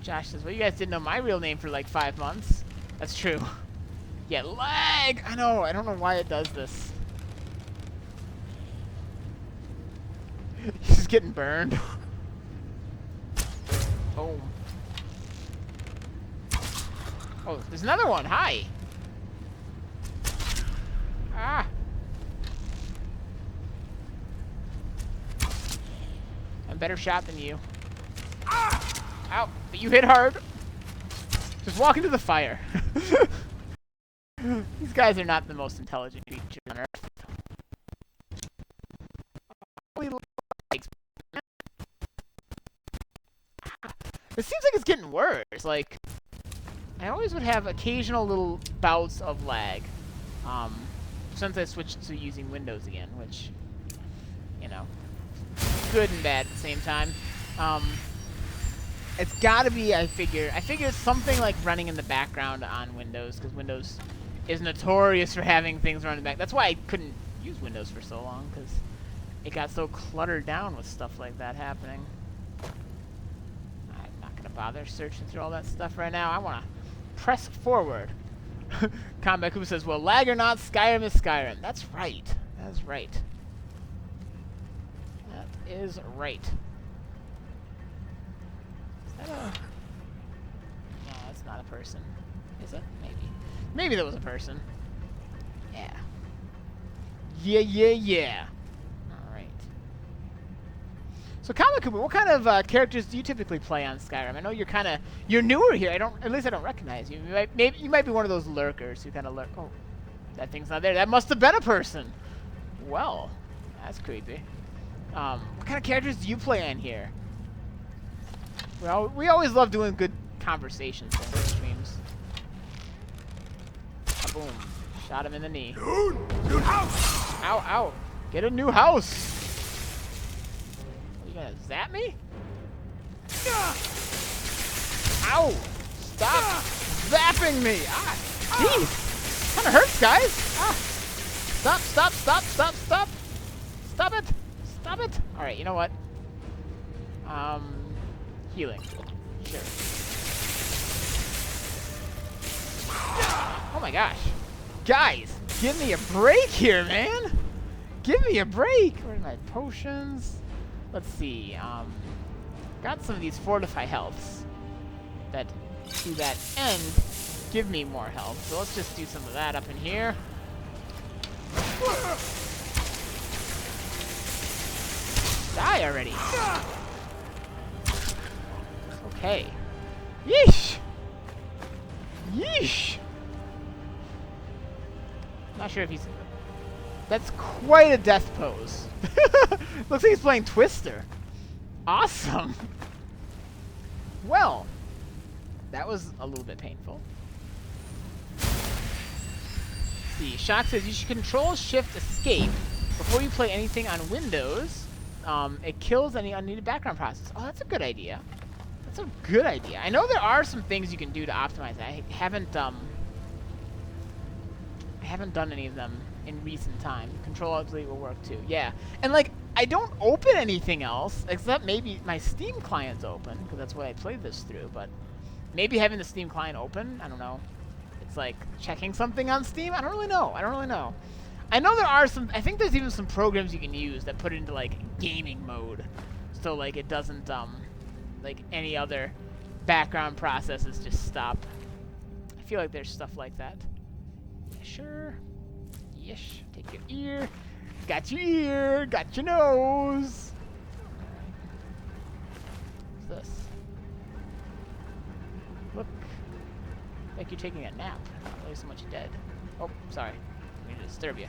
Josh says, well, you guys didn't know my real name for 5 months. That's true. Yeah, lag! I know, I don't know why it does this. He's getting burned. Boom. Oh, there's another one. Hi. Ah. I'm a better shot than you. Ah! Ow, but you hit hard. Just walk into the fire. These guys are not the most intelligent creatures on Earth. It seems like it's getting worse. I always would have occasional little bouts of lag. Since I switched to using Windows again, which, good and bad at the same time. It's gotta be, I figure it's something running in the background on Windows, because Windows is notorious for having things running back. That's why I couldn't use Windows for so long, because it got so cluttered down with stuff like that happening. I'm not gonna bother searching through all that stuff right now. I wanna press forward. Combat Cooper says, well, lag or not, Skyrim is Skyrim. That's right. That's right. That is right. Is that a... No, that's not a person. Is it? Maybe. Maybe that was a person. Yeah. Yeah. Alright. So, Combat Cooper, what kind of characters do you typically play on Skyrim? I know you're newer here. At least I don't recognize you. You might be one of those lurkers who kind of lurk. Oh, that thing's not there. That must have been a person. Well, that's creepy. What kind of characters do you play on here? We always love doing good conversations during the streams. Boom. Shot him in the knee. New house! Ow, ow. Get a new house. Are you gonna zap me? Ow! Stop zapping me! Ah, jeez! Kinda hurts, guys! Ah! Stop, stop, stop, stop, stop! Stop it! Stop it! Alright, you know what? Healing. Sure. Oh my gosh. Guys, give me a break here, man! Give me a break! Where are my potions? Let's see, got some of these fortify healths that, to that end, give me more health. So let's just do some of that up in here. Die already! Okay. Yeesh! Yeesh! Not sure if he's... That's quite a death pose. Looks like he's playing Twister. Awesome! Well, that was a little bit painful. Let's see, Shock says you should control shift escape before you play anything on Windows. It kills any unneeded background process. Oh, that's a good idea. That's a good idea. I know there are some things you can do to optimize that. I haven't done any of them in recent time. Control Alt Delete will work too. Yeah, and like I don't open anything else except maybe my Steam client's open because that's what I played this through. But maybe having the Steam client open, I don't know. It's like checking something on Steam. I don't really know. I don't really know. I know there are some. I think there's even some programs you can use that put it into like gaming mode, so like it doesn't like any other background processes just stop. I feel like there's stuff like that. Yeah, sure. Yesh. Take your ear. Got your ear. Got your nose. What's this? Look. Like you're taking a nap. Not really so much dead. Oh, sorry. I need to disturb you.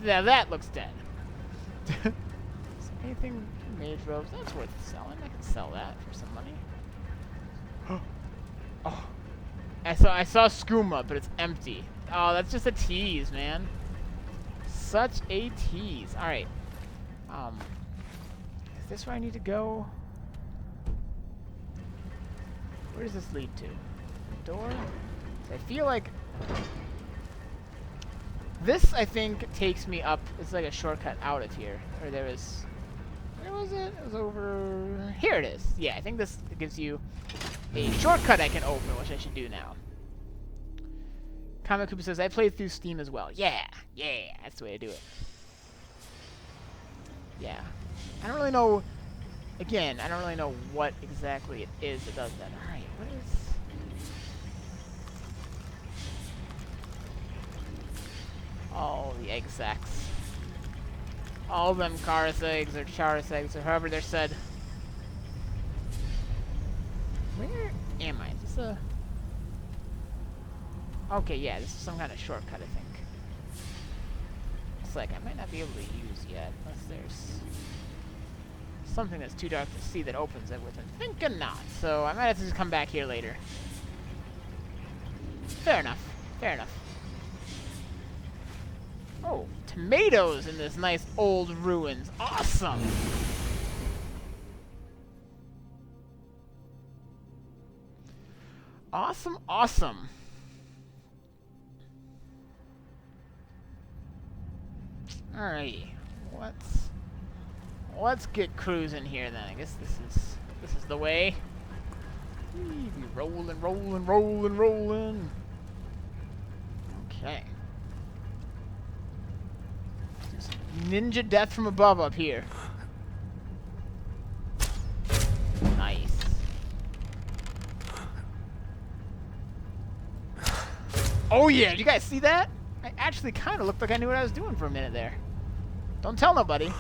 Yeah, that looks dead. Anything mage robes? That's worth selling. I can sell that for some money. Oh. I saw Skooma, but it's empty. Oh, that's just a tease, man. Such a tease. Alright. Is this where I need to go? Where does this lead to? The door? I feel like this, I think, takes me up. It's like a shortcut out of here. Or there is... Where was it? It was over... Here it is. Yeah, I think this gives you a shortcut I can open, which I should do now. Comic Cooper says, I played through Steam as well. Yeah, yeah, that's the way to do it. Yeah. I don't really know... Again, I don't really know what exactly it is that does that. Alright, what is... All the egg sacs. All them Karas eggs or Charas eggs or however they're said. Where am I? Is this a... Okay, yeah, this is some kind of shortcut, I think. Looks like I might not be able to use yet, unless there's something that's too dark to see that opens it with. I'm thinking not, so I might have to just come back here later. Fair enough. Fair enough. Oh, tomatoes in this nice old ruins. Awesome! Awesome, awesome. Alright, let's get cruising here then. I guess this is the way. Be rolling, rolling, rolling, rolling. Okay. Ninja death from above up here. Nice. Oh yeah, did you guys see that? I actually kind of looked like I knew what I was doing for a minute there. Don't tell nobody.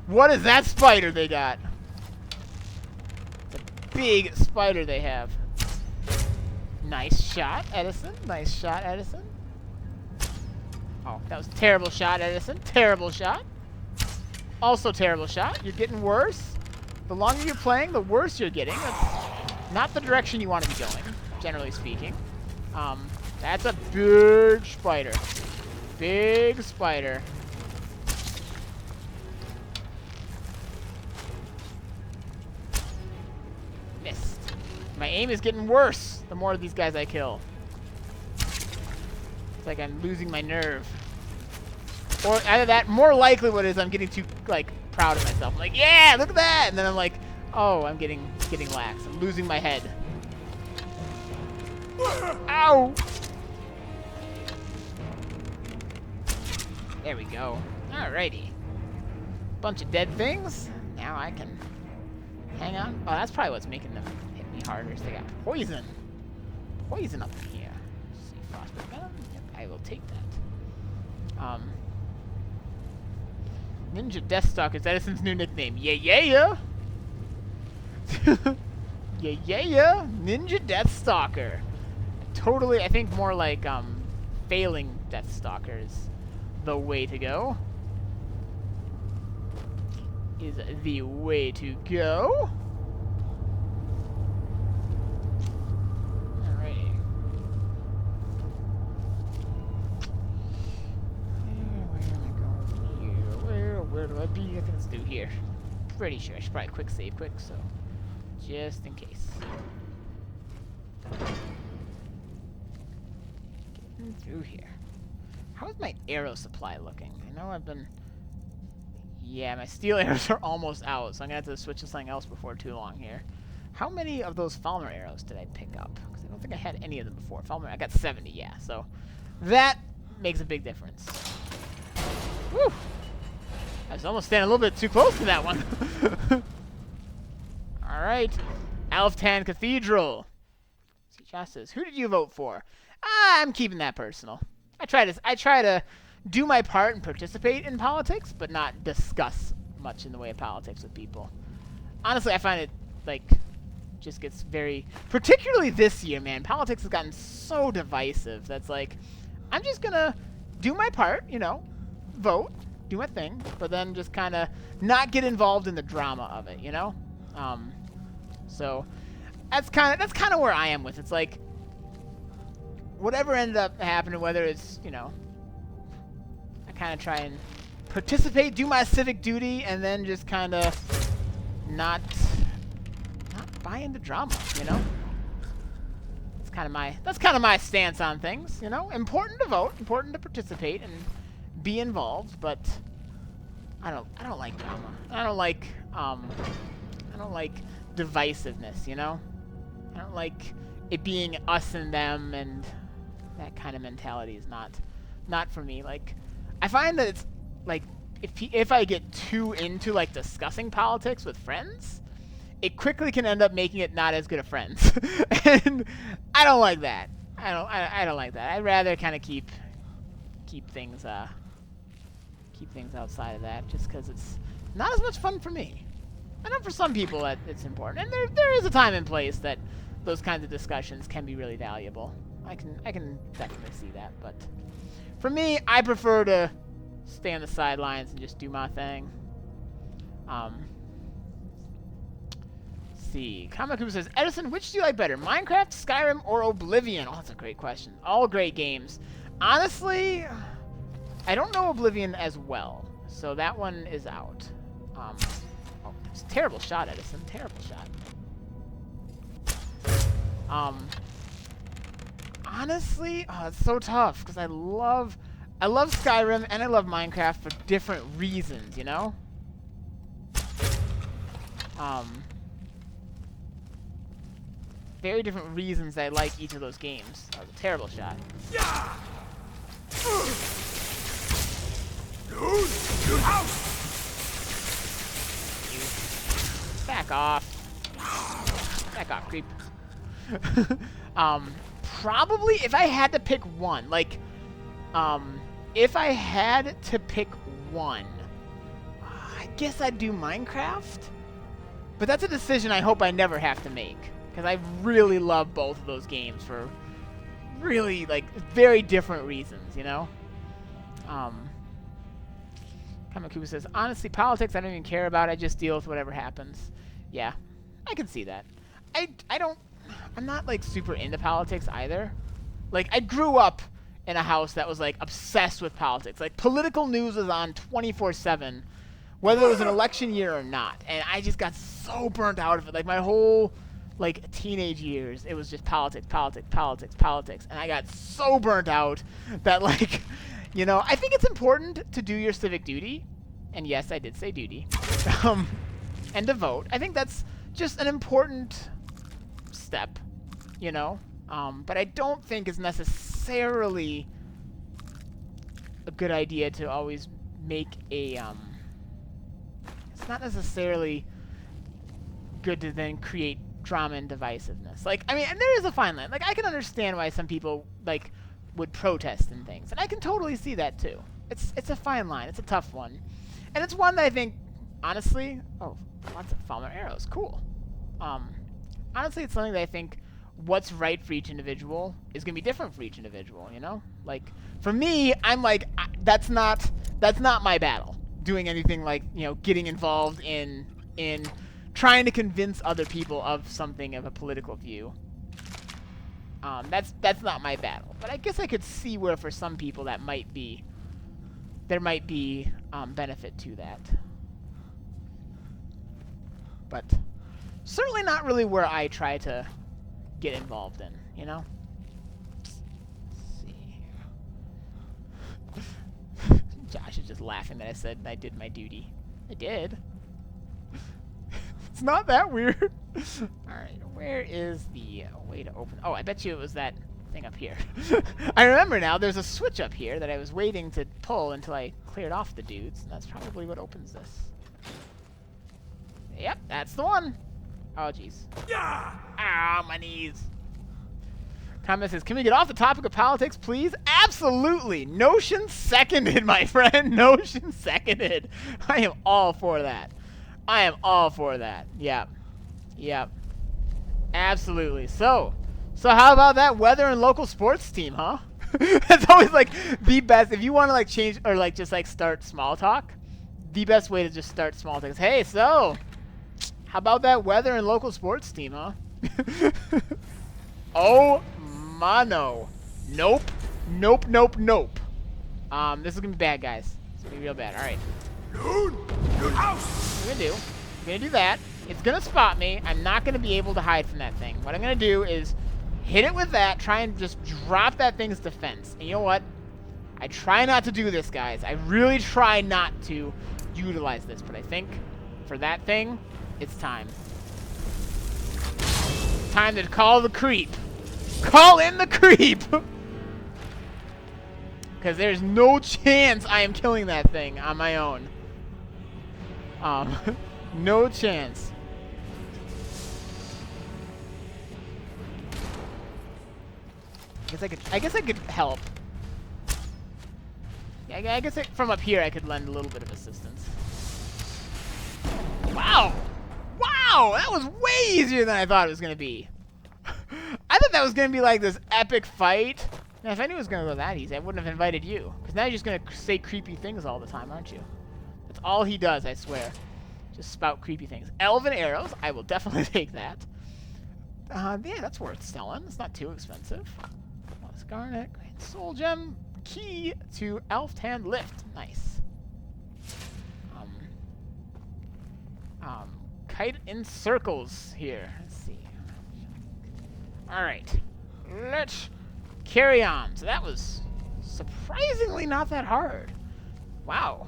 What is that spider they got? It's a big spider they have. Nice shot, Edison. Nice shot, Edison. Oh, that was a terrible shot, Edison. Terrible shot. Also terrible shot. You're getting worse. The longer you're playing, the worse you're getting. That's not the direction you want to be going, generally speaking. That's a big spider. Big spider. Missed. My aim is getting worse the more of these guys I kill. It's like I'm losing my nerve. Or either that, more likely what it is, I'm getting too, like, proud of myself. I'm like, yeah, look at that! And then I'm like, oh, I'm getting lax. I'm losing my head. Ow! There we go. Alrighty. Bunch of dead things. Now I can hang on. Oh, that's probably what's making them hit me harder. So they got poison. Poison up in here. See, frostbite venom? Yep, I will take that. Ninja Deathstalker is Edison's new nickname. Yeah, yeah, yeah. Yeah, yeah, yeah. Ninja Deathstalker. Totally, I think more like failing Deathstalker is the way to go. Is the way to go. Alrighty. Where do I be? I think it's through here. Pretty sure. I should probably quick save quick, so just in case. Getting through here. How is my arrow supply looking? I know I've been... Yeah, my steel arrows are almost out, so I'm going to have to switch to something else before too long here. How many of those Falmer arrows did I pick up? Because I don't think I had any of them before. Falmer, I got 70, yeah, so that makes a big difference. Woo! I was almost standing a little bit too close to that one. Alright. Alftan Cathedral. See, Josh says, who did you vote for? I'm keeping that personal. I try to do my part and participate in politics, but not discuss much in the way of politics with people. Honestly, I find it, like, just gets very... Particularly this year, man. Politics has gotten so divisive. That's like, I'm just gonna do my part, you know, vote, do my thing, but then just kind of not get involved in the drama of it, you know? So that's kind of where I am with it. It's like, whatever ended up happening, whether it's, you know, I kind of try and participate, do my civic duty, and then just kind of not buy into drama, you know? That's kind of my stance on things, you know? Important to vote, important to participate and be involved, but I don't like drama. I don't like divisiveness, you know? I don't like it being us and them, and that kind of mentality is not for me. Like, I find that it's like if I get too into like discussing politics with friends, it quickly can end up making it not as good of friends. And I don't like that. I don't like that. I'd rather kind of keep things outside of that, just because it's not as much fun for me. I know for some people that it's important, and there is a time and place that those kinds of discussions can be really valuable. I can definitely see that, but for me, I prefer to stay on the sidelines and just do my thing. See, Kamaku says, Edison, which do you like better, Minecraft, Skyrim, or Oblivion? Oh, that's a great question. All great games. Honestly, I don't know Oblivion as well, so that one is out. Oh, it's a terrible shot, Edison. Terrible shot. Honestly, oh, it's so tough because I love Skyrim and I love Minecraft for different reasons, you know? Very different reasons I like each of those games. That was a terrible shot. Back off. Back off, creep. Probably if I had to pick one, like, if I had to pick one, I guess I'd do Minecraft. But that's a decision I hope I never have to make, because I really love both of those games for really, like, very different reasons, you know? Kamaku says, honestly, politics I don't even care about. I just deal with whatever happens. Yeah, I can see that. I'm not, like, super into politics either. Like, I grew up in a house that was, like, obsessed with politics. Like, political news was on 24/7, whether it was an election year or not. And I just got so burnt out of it. Like, my whole, like, teenage years, it was just politics, politics, politics, politics. And I got so burnt out that, like, you know, I think it's important to do your civic duty. And yes, I did say duty. And to vote. I think that's just an important step, you know? But I don't think it's necessarily a good idea to always make a, it's not necessarily good to then create drama and divisiveness. Like, I mean, and there is a fine line. Like, I can understand why some people, like, would protest and things. And I can totally see that, too. It's a fine line. It's a tough one. And it's one that I think, honestly, oh, lots of falmer arrows. Cool. Honestly, it's something that I think what's right for each individual is going to be different for each individual, you know? Like, for me, I'm like, that's not my battle. Doing anything like, you know, getting involved in trying to convince other people of something of a political view. That's not my battle. But I guess I could see where for some people that might be, there might be benefit to that. But certainly not really where I try to get involved in, you know? Let's see here. Josh is just laughing that I said I did my duty. I did. It's not that weird. Alright, where is the way to open? Oh, I bet you it was that thing up here. I remember now, there's a switch up here that I was waiting to pull until I cleared off the dudes. And that's probably what opens this. Yep, that's the one. Oh, jeez. Yeah! Ah, my knees. Comment says, can we get off the topic of politics, please? Absolutely. Notion seconded, my friend. Notion seconded. I am all for that. I am all for that. Yep. Yep. Absolutely. So how about that weather and local sports team, huh? That's always, like, the best. If you want to, like, change or, like, just, like, start small talk, the best way to just start small talk is, hey, so, how about that weather and local sports team, huh? Oh, mano. Nope. Nope, nope, nope. This is going to be bad, guys. It's going to be real bad. All right. What I'm going to do, I'm going to do that. It's going to spot me. I'm not going to be able to hide from that thing. What I'm going to do is hit it with that, try and just drop that thing's defense. And you know what? I try not to do this, guys. I really try not to utilize this. But I think for that thing, it's time. Time to call the creep. Call in the creep! Because there's no chance I am killing that thing on my own. No chance. I guess I could help. Yeah, I guess from up here I could lend a little bit of assistance. Wow! Wow! That was way easier than I thought it was going to be. I thought that was going to be like this epic fight. Now, if I knew it was going to go that easy, I wouldn't have invited you. Because now you're just going to say creepy things all the time, aren't you? That's all he does, I swear. Just spout creepy things. Elven arrows. I will definitely take that. Yeah, that's worth selling. It's not too expensive. Lost garnet. Great soul gem. Key to elf hand lift. Nice. Kite in circles here. Let's see. Alright. Let's carry on. So that was surprisingly not that hard. Wow.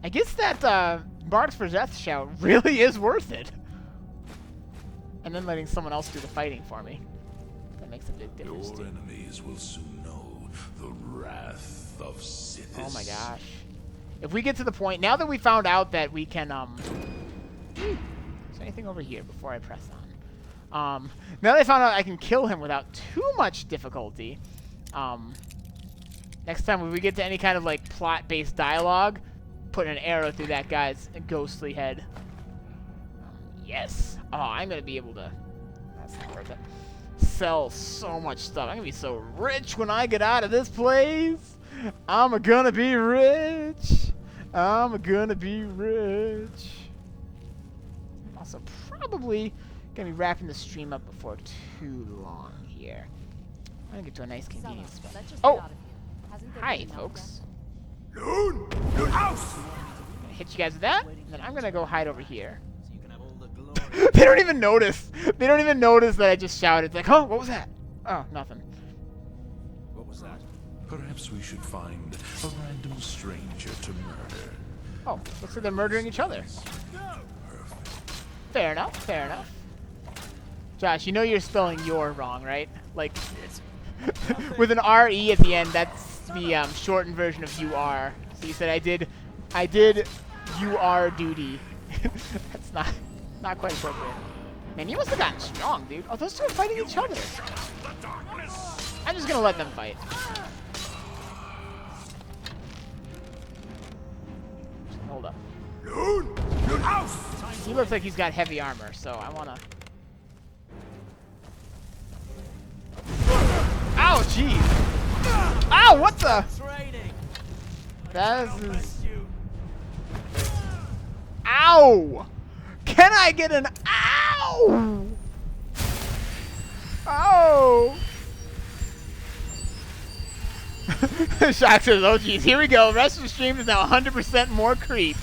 I guess that Marks for Death shout really is worth it. And then letting someone else do the fighting for me. That makes a big difference. Your enemies will soon know the wrath of Sithis. Oh my gosh. If we get to the point, now that we found out that we can, is there anything over here before I press on? Now that I found out I can kill him without too much difficulty, next time when we get to any kind of, like, plot-based dialogue, put an arrow through that guy's ghostly head. Yes. Oh, I'm going to be able to, that's not worth it, sell so much stuff. I'm going to be so rich when I get out of this place. I'm going to be rich. I'm going to be rich. I'm also probably going to be wrapping the stream up before too long here. I'm gonna get to a nice convenient Summer, spot. let's just Oh! get out of here. Hasn't there Hi, been enough folks. Loon! Loon house! Gonna hit you guys with that, and then I'm gonna go hide over here. They don't even notice. They don't even notice that I just shouted. It's like, oh, what was that? Oh, nothing. What was that? Perhaps we should find a random stranger to murder. Oh, looks like they're murdering each other. Fair enough, fair enough. Josh, you know you're spelling your wrong, right? Like, with an R-E at the end, that's the shortened version of you are. So you said I did you are duty. That's not quite appropriate. Man, you must have gotten strong, dude. Oh, those two are fighting each other. I'm just gonna let them fight. Hold up. Loon! Loon house! He looks like he's got heavy armor, so I wanna... Ow, jeez! Ow, what the? That is... Ow! Can I get an ow? Oh! Shock says, oh geez, here we go. The rest of the stream is now 100% more creep.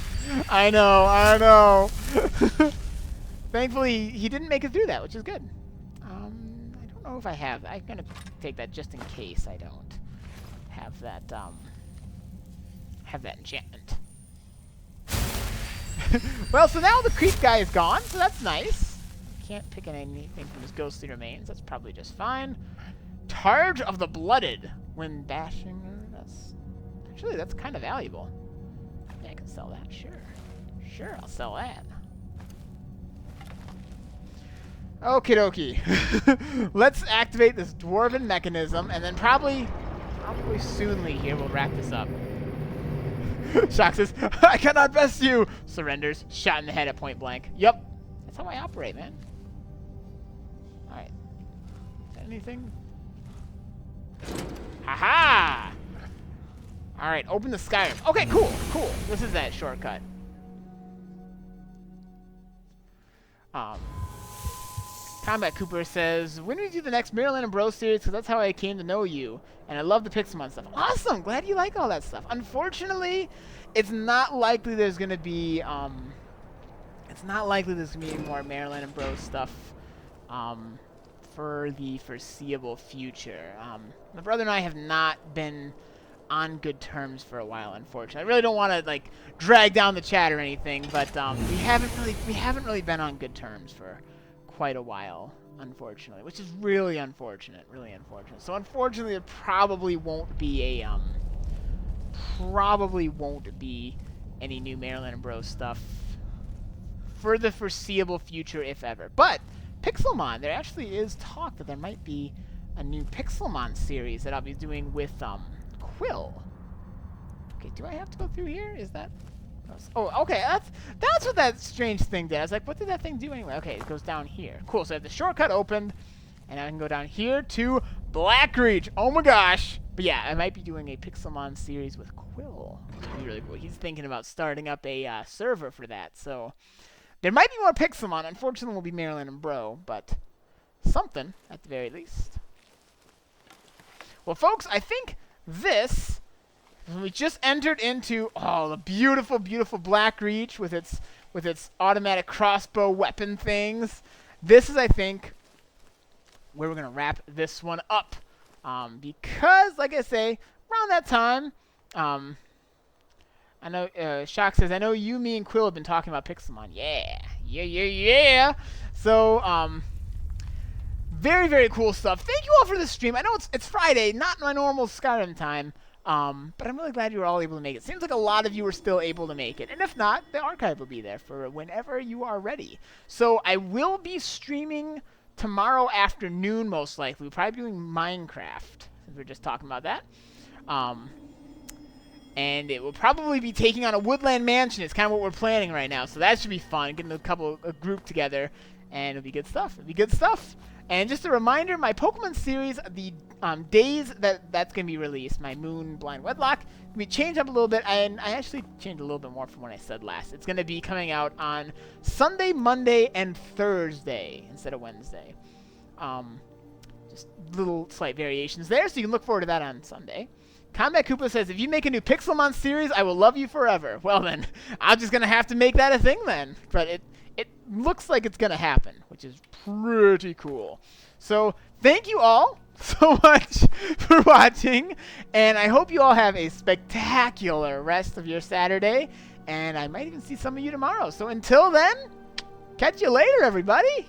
I know, I know. Thankfully, he didn't make it through that, which is good. I don't know if I have. I'm gonna take that just in case I don't have that enchantment. Well, so now the creep guy is gone, so that's nice. Can't pick anything from his ghostly remains. That's probably just fine. Targe of the Blooded. When bashing, that's kind of valuable. Yeah, I can sell that. Sure, I'll sell that. Okie dokie. Let's activate this dwarven mechanism, and then probably soonly here we'll wrap this up. Shock says, I cannot best you! Surrenders. Shot in the head at point blank. Yep. That's how I operate, man. Alright. Anything? Haha! Alright, open the Skyrim. Okay, cool. This is that shortcut. Combat Cooper says, when do we do the next Maryland and Bro series? Because that's how I came to know you. And I love the Pixelmon stuff. Awesome! Glad you like all that stuff. Unfortunately, it's not likely there's going to be, any more Maryland and Bro stuff, for the foreseeable future. My brother and I have not been on good terms for a while, unfortunately. I really don't want to, like, drag down the chat or anything, but, we haven't really been on good terms for quite a while, unfortunately, which is really unfortunate. So unfortunately, there probably won't be any new Maryland and Bro stuff for the foreseeable future, if ever. But Pixelmon, there actually is talk that there might be a new Pixelmon series that I'll be doing with Quill. Okay, do I have to go through here? Is that? Oh, okay. That's what that strange thing did. I was like, what did that thing do anyway? Okay, it goes down here. Cool. So I have the shortcut opened, and I can go down here to Blackreach. Oh my gosh! But yeah, I might be doing a Pixelmon series with Quill. Which would be really cool. He's thinking about starting up a server for that. So there might be more Pixelmon. Unfortunately, it will be Maryland and Bro, but something at the very least. Well, folks, I think this. We just entered into the beautiful, beautiful Blackreach with its automatic crossbow weapon things. This is, I think, where we're gonna wrap this one up, because, like I say, around that time, I know Shock says, I know you, me, and Quill have been talking about Pixelmon. Yeah. So, very, very cool stuff. Thank you all for this stream. I know it's Friday, not my normal Skyrim time. But I'm really glad you were all able to make it. Seems like a lot of you were still able to make it. And if not, the archive will be there for whenever you are ready. So I will be streaming tomorrow afternoon, most likely. We'll probably be doing Minecraft, since we're just talking about that. And it will probably be taking on a woodland mansion. It's kind of what we're planning right now. So that should be fun, getting a group together. And it'll be good stuff. And just a reminder, my Pokemon series, the days that's going to be released, my Moon Blind Wedlock, we changed up a little bit, and I actually changed a little bit more from what I said last. It's going to be coming out on Sunday, Monday, and Thursday instead of Wednesday. Just little slight variations there, so you can look forward to that on Sunday. Combat Koopa says, if you make a new Pixelmon series, I will love you forever. Well then, I'm just going to have to make that a thing then. But it looks like it's going to happen, which is pretty cool. So thank you all so much for watching, and I hope you all have a spectacular rest of your Saturday, and I might even see some of you tomorrow. So until then, catch you later, everybody.